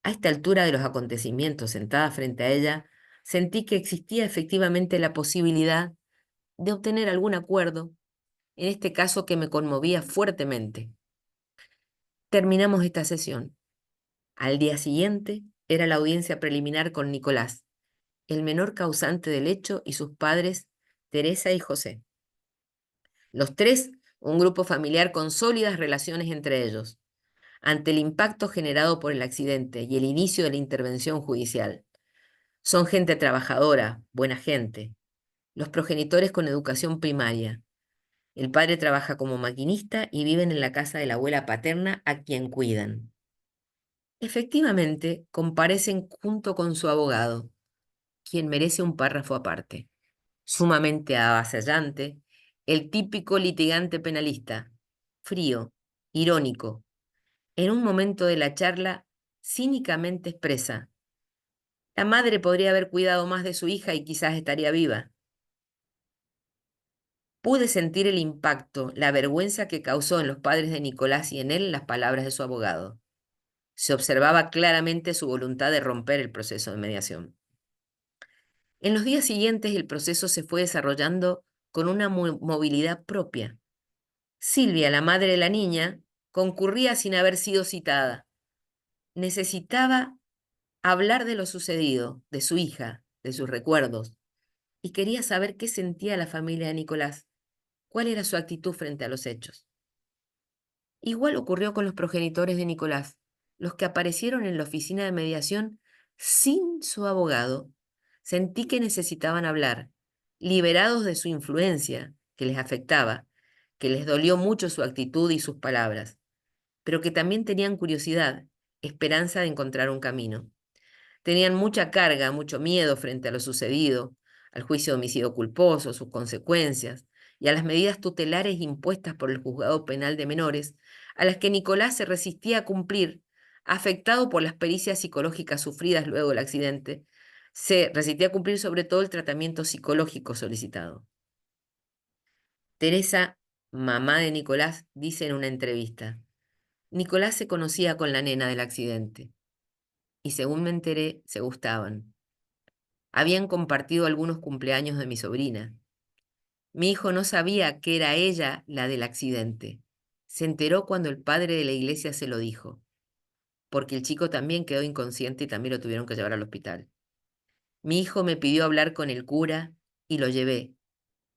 A esta altura de los acontecimientos, sentada frente a ella, sentí que existía efectivamente la posibilidad de obtener algún acuerdo, en este caso que me conmovía fuertemente. Terminamos esta sesión. Al día siguiente era la audiencia preliminar con Nicolás, el menor causante del hecho, y sus padres, Teresa y José. Los tres, un grupo familiar con sólidas relaciones entre ellos, ante el impacto generado por el accidente y el inicio de la intervención judicial. Son gente trabajadora, buena gente. Los progenitores con educación primaria. El padre trabaja como maquinista y viven en la casa de la abuela paterna a quien cuidan. Efectivamente, comparecen junto con su abogado, quien merece un párrafo aparte. Sumamente avasallante, el típico litigante penalista, frío, irónico. En un momento de la charla, cínicamente expresa: la madre podría haber cuidado más de su hija y quizás estaría viva. Pude sentir el impacto, la vergüenza que causó en los padres de Nicolás y en él las palabras de su abogado. Se observaba claramente su voluntad de romper el proceso de mediación. En los días siguientes el proceso se fue desarrollando con una movilidad propia. Silvia, la madre de la niña, concurría sin haber sido citada. Necesitaba hablar de lo sucedido, de su hija, de sus recuerdos, y quería saber qué sentía la familia de Nicolás, cuál era su actitud frente a los hechos. Igual ocurrió con los progenitores de Nicolás, los que aparecieron en la oficina de mediación sin su abogado. Sentí que necesitaban hablar, liberados de su influencia, que les afectaba, que les dolió mucho su actitud y sus palabras, pero que también tenían curiosidad, esperanza de encontrar un camino. Tenían mucha carga, mucho miedo frente a lo sucedido, al juicio de homicidio culposo, sus consecuencias, y a las medidas tutelares impuestas por el juzgado penal de menores, a las que Nicolás se resistía a cumplir, afectado por las pericias psicológicas sufridas luego del accidente. Se resistía a cumplir sobre todo el tratamiento psicológico solicitado. Teresa, mamá de Nicolás, dice en una entrevista: Nicolás se conocía con la nena del accidente y, según me enteré, se gustaban. Habían compartido algunos cumpleaños de mi sobrina. Mi hijo no sabía que era ella la del accidente. Se enteró cuando el padre de la iglesia se lo dijo, porque el chico también quedó inconsciente y también lo tuvieron que llevar al hospital. Mi hijo me pidió hablar con el cura y lo llevé.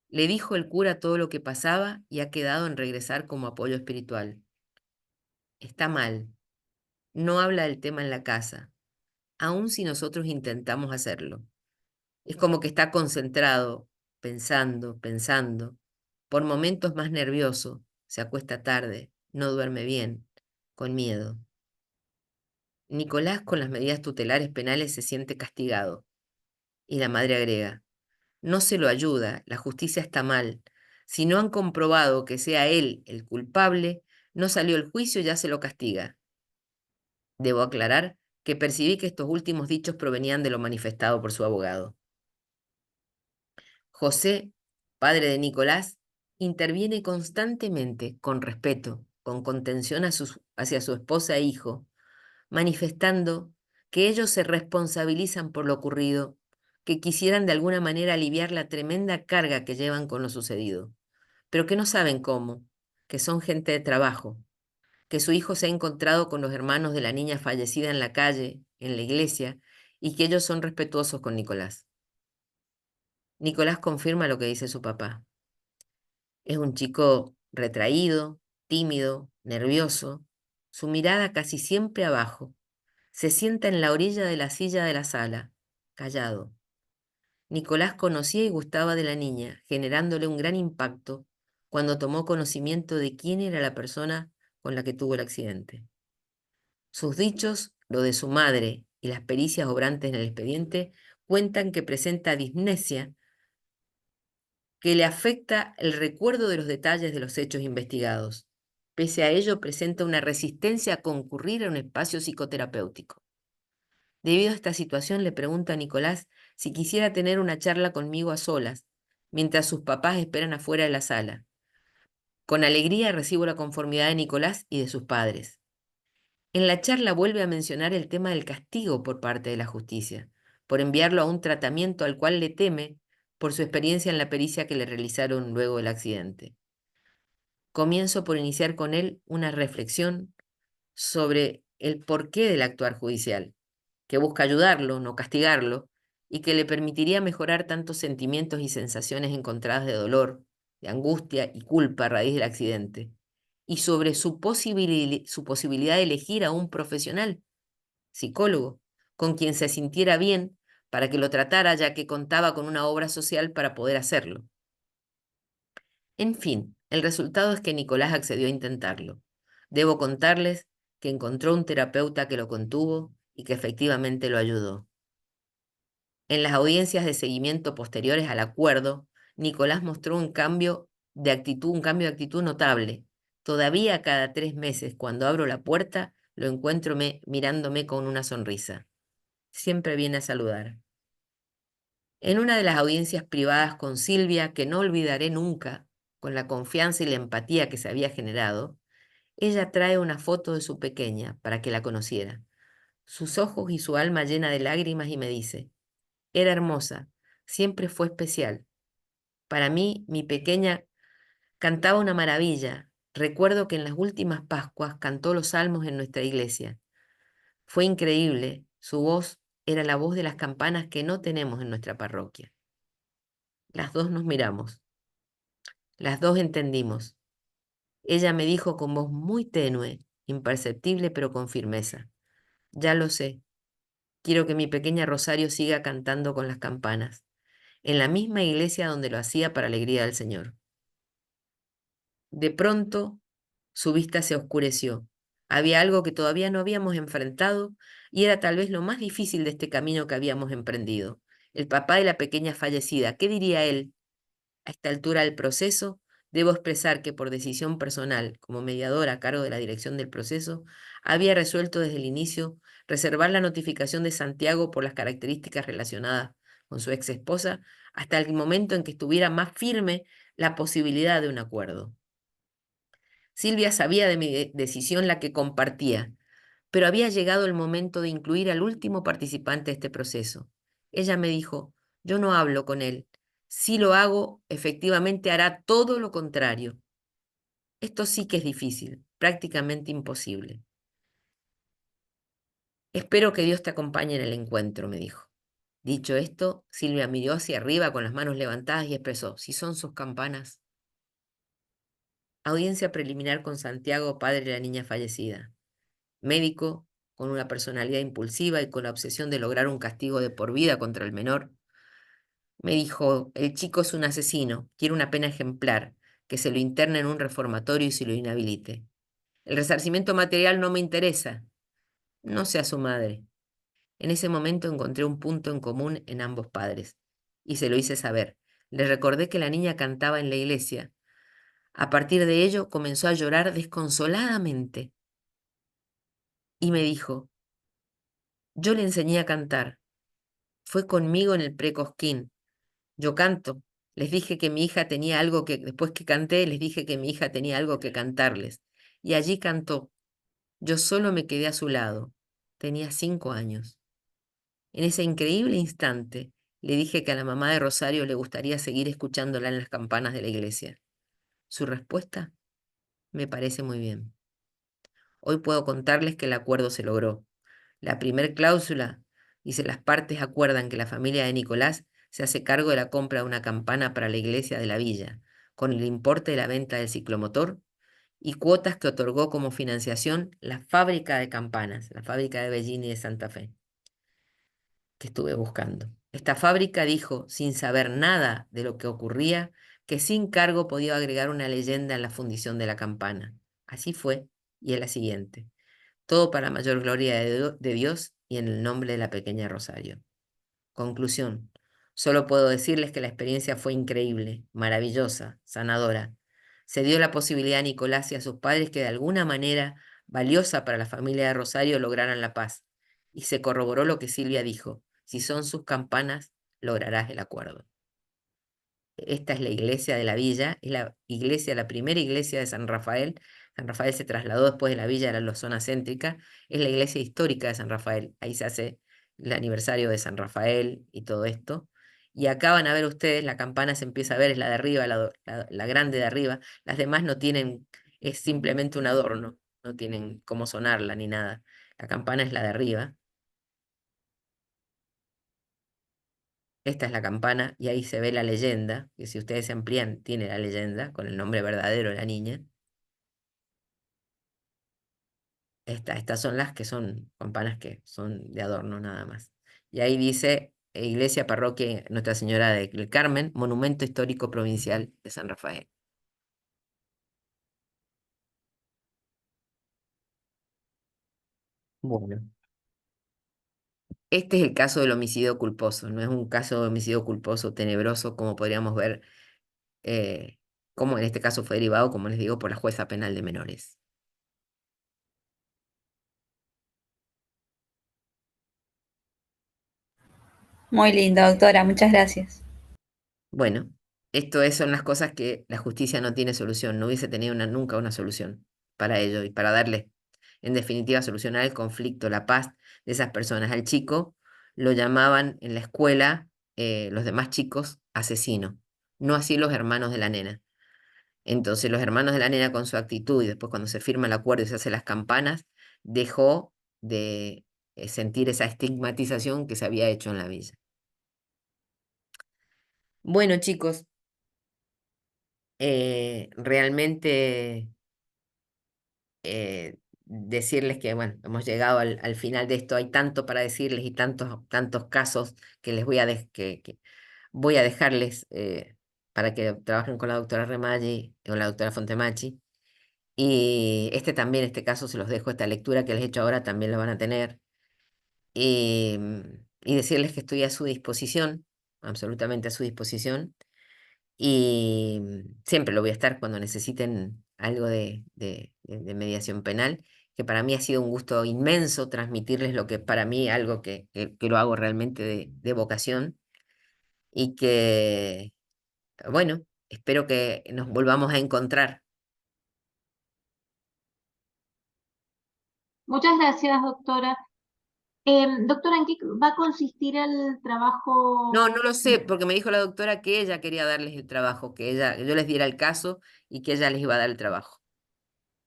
Le dijo el cura todo lo que pasaba y ha quedado en regresar como apoyo espiritual. Está mal. No habla del tema en la casa, aun si nosotros intentamos hacerlo. Es como que está concentrado, pensando. Por momentos más nervioso, se acuesta tarde, no duerme bien, con miedo. Nicolás, con las medidas tutelares penales, se siente castigado. Y la madre agrega: no se lo ayuda, la justicia está mal. Si no han comprobado que sea él el culpable, no salió el juicio y ya se lo castiga. Debo aclarar que percibí que estos últimos dichos provenían de lo manifestado por su abogado. José, padre de Nicolás, interviene constantemente, con respeto, con contención hacia su esposa e hijo, manifestando que ellos se responsabilizan por lo ocurrido, que quisieran de alguna manera aliviar la tremenda carga que llevan con lo sucedido, pero que no saben cómo, que son gente de trabajo, que su hijo se ha encontrado con los hermanos de la niña fallecida en la calle, en la iglesia, y que ellos son respetuosos con Nicolás. Nicolás confirma lo que dice su papá. Es un chico retraído, tímido, nervioso, su mirada casi siempre abajo. Se sienta en la orilla de la silla de la sala, callado. Nicolás conocía y gustaba de la niña, generándole un gran impacto cuando tomó conocimiento de quién era la persona con la que tuvo el accidente. Sus dichos, lo de su madre y las pericias obrantes en el expediente, cuentan que presenta dismnesia, que le afecta el recuerdo de los detalles de los hechos investigados. Pese a ello, presenta una resistencia a concurrir a un espacio psicoterapéutico. Debido a esta situación, le pregunta a Nicolás si quisiera tener una charla conmigo a solas, mientras sus papás esperan afuera de la sala. Con alegría recibo la conformidad de Nicolás y de sus padres. En la charla vuelve a mencionar el tema del castigo por parte de la justicia, por enviarlo a un tratamiento al cual le teme por su experiencia en la pericia que le realizaron luego del accidente. Comienzo por iniciar con él una reflexión sobre el porqué del actuar judicial, que busca ayudarlo, no castigarlo, y que le permitiría mejorar tantos sentimientos y sensaciones encontradas de dolor, de angustia y culpa a raíz del accidente, y sobre su posibilidad de elegir a un profesional, psicólogo, con quien se sintiera bien para que lo tratara, ya que contaba con una obra social para poder hacerlo. En fin, el resultado es que Nicolás accedió a intentarlo. Debo contarles que encontró un terapeuta que lo contuvo y que efectivamente lo ayudó. En las audiencias de seguimiento posteriores al acuerdo, Nicolás mostró un cambio de actitud notable. Todavía cada 3 meses, cuando abro la puerta, lo encuentro mirándome con una sonrisa. Siempre viene a saludar. En una de las audiencias privadas con Silvia, que no olvidaré nunca, con la confianza y la empatía que se había generado, ella trae una foto de su pequeña para que la conociera. Sus ojos y su alma llena de lágrimas y me dice: era hermosa, siempre fue especial. Para mí, mi pequeña cantaba una maravilla. Recuerdo que en las últimas Pascuas cantó los salmos en nuestra iglesia. Fue increíble, su voz era la voz de las campanas que no tenemos en nuestra parroquia. Las dos nos miramos. Las dos entendimos. Ella me dijo con voz muy tenue, imperceptible pero con firmeza: ya lo sé, quiero que mi pequeña Rosario siga cantando con las campanas, en la misma iglesia donde lo hacía para alegría del Señor. De pronto, su vista se oscureció. Había algo que todavía no habíamos enfrentado y era tal vez lo más difícil de este camino que habíamos emprendido. El papá de la pequeña fallecida, ¿qué diría él? A esta altura del proceso, debo expresar que por decisión personal, como mediadora a cargo de la dirección del proceso, había resuelto desde el inicio reservar la notificación de Santiago por las características relacionadas con su ex esposa hasta el momento en que estuviera más firme la posibilidad de un acuerdo. Silvia sabía de mi decisión, la que compartía, pero había llegado el momento de incluir al último participante de este proceso. Ella me dijo: yo no hablo con él. Si lo hago, efectivamente hará todo lo contrario. Esto sí que es difícil, prácticamente imposible. Espero que Dios te acompañe en el encuentro, me dijo. Dicho esto, Silvia miró hacia arriba con las manos levantadas y expresó: si son sus campanas. Audiencia preliminar con Santiago, padre de la niña fallecida. Médico, con una personalidad impulsiva y con la obsesión de lograr un castigo de por vida contra el menor, me dijo: el chico es un asesino, quiere una pena ejemplar, que se lo interne en un reformatorio y se lo inhabilite. El resarcimiento material no me interesa, no sea su madre. En ese momento encontré un punto en común en ambos padres, y se lo hice saber. Le recordé que la niña cantaba en la iglesia. A partir de ello comenzó a llorar desconsoladamente. Y me dijo: yo le enseñé a cantar. Fue conmigo en el precosquín. Yo canto. Les dije que mi hija tenía algo que, después que canté, les dije que mi hija tenía algo que cantarles. Y allí cantó. Yo solo me quedé a su lado. Tenía 5 años. En ese increíble instante, le dije que a la mamá de Rosario le gustaría seguir escuchándola en las campanas de la iglesia. Su respuesta me parece muy bien. Hoy puedo contarles que el acuerdo se logró. La primer cláusula dice: las partes acuerdan que la familia de Nicolás se hace cargo de la compra de una campana para la iglesia de la villa, con el importe de la venta del ciclomotor y cuotas que otorgó como financiación la fábrica de campanas, la fábrica de Bellini de Santa Fe, que estuve buscando. Esta fábrica dijo, sin saber nada de lo que ocurría, que sin cargo podía agregar una leyenda en la fundición de la campana. Así fue, y es la siguiente: todo para mayor gloria de Dios y en el nombre de la pequeña Rosario. Conclusión: solo puedo decirles que la experiencia fue increíble, maravillosa, sanadora. Se dio la posibilidad a Nicolás y a sus padres que de alguna manera valiosa para la familia de Rosario lograran la paz. Y se corroboró lo que Silvia dijo: si son sus campanas, lograrás el acuerdo. Esta es la iglesia de la villa, es la iglesia, la primera iglesia de San Rafael. San Rafael se trasladó después de la villa a la zona céntrica. Es la iglesia histórica de San Rafael. Ahí se hace el aniversario de San Rafael y todo esto. Y acá van a ver ustedes, la campana se empieza a ver, es la de arriba, la grande de arriba. Las demás no tienen, es simplemente un adorno, no tienen cómo sonarla ni nada. La campana es la de arriba. Esta es la campana y ahí se ve la leyenda, que si ustedes se amplían, tiene la leyenda con el nombre verdadero de la niña. Estas son las que son campanas que son de adorno nada más. Y ahí dice Iglesia Parroquia Nuestra Señora del Carmen, Monumento Histórico Provincial de San Rafael. Bueno, este es el caso del homicidio culposo, no es un caso de homicidio culposo tenebroso como podríamos ver, como en este caso fue derivado, como les digo, por la jueza penal de menores. Muy lindo, doctora, muchas gracias. Bueno, son las cosas que la justicia no tiene solución, no hubiese tenido nunca una solución para ello y para darle, en definitiva, solucionar el conflicto, la paz de esas personas. Al chico lo llamaban en la escuela, los demás chicos, asesino, no así los hermanos de la nena. Entonces los hermanos de la nena, con su actitud y después cuando se firma el acuerdo y se hacen las campanas, dejó de sentir esa estigmatización que se había hecho en la villa. Bueno, chicos, realmente decirles que, bueno, hemos llegado al final de esto. Hay tanto para decirles y tantos casos que les voy que voy a dejarles para que trabajen con la doctora Remaggi o la doctora Fontemachi. Y este caso se los dejo, esta lectura que les he hecho ahora también lo van a tener. Y decirles que estoy a su disposición, absolutamente a su disposición. Y siempre lo voy a estar cuando necesiten algo de mediación penal, que para mí ha sido un gusto inmenso transmitirles lo que para mí algo que lo hago realmente de vocación y que, bueno, espero que nos volvamos a encontrar. Muchas gracias, doctora. Doctora, ¿en qué va a consistir el trabajo? No lo sé, porque me dijo la doctora que ella quería darles el trabajo, que yo les diera el caso y que ella les iba a dar el trabajo.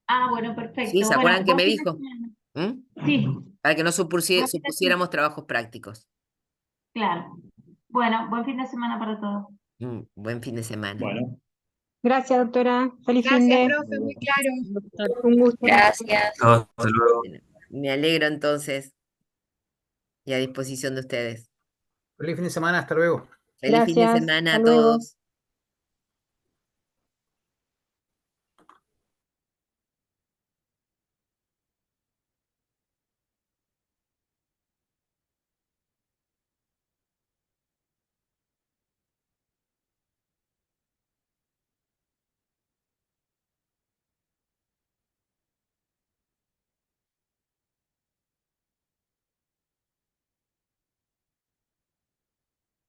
Ah, bueno, ¿Sí? perfecto. ¿Se acuerdan que me fin de dijo? semana. ¿Mm? Sí, Para que no buen fin de semana. supusiéramos trabajos prácticos. Claro. Bueno, buen fin de semana para todos. Buen fin de semana. Bueno, Gracias, doctora. Feliz fin Gracias, de. profe, muy claro. Un gusto. Gracias. Hasta luego. Bueno, me alegro entonces y a disposición de ustedes. Feliz fin de semana, hasta luego. Feliz fin de Gracias. semana Hasta a luego. todos.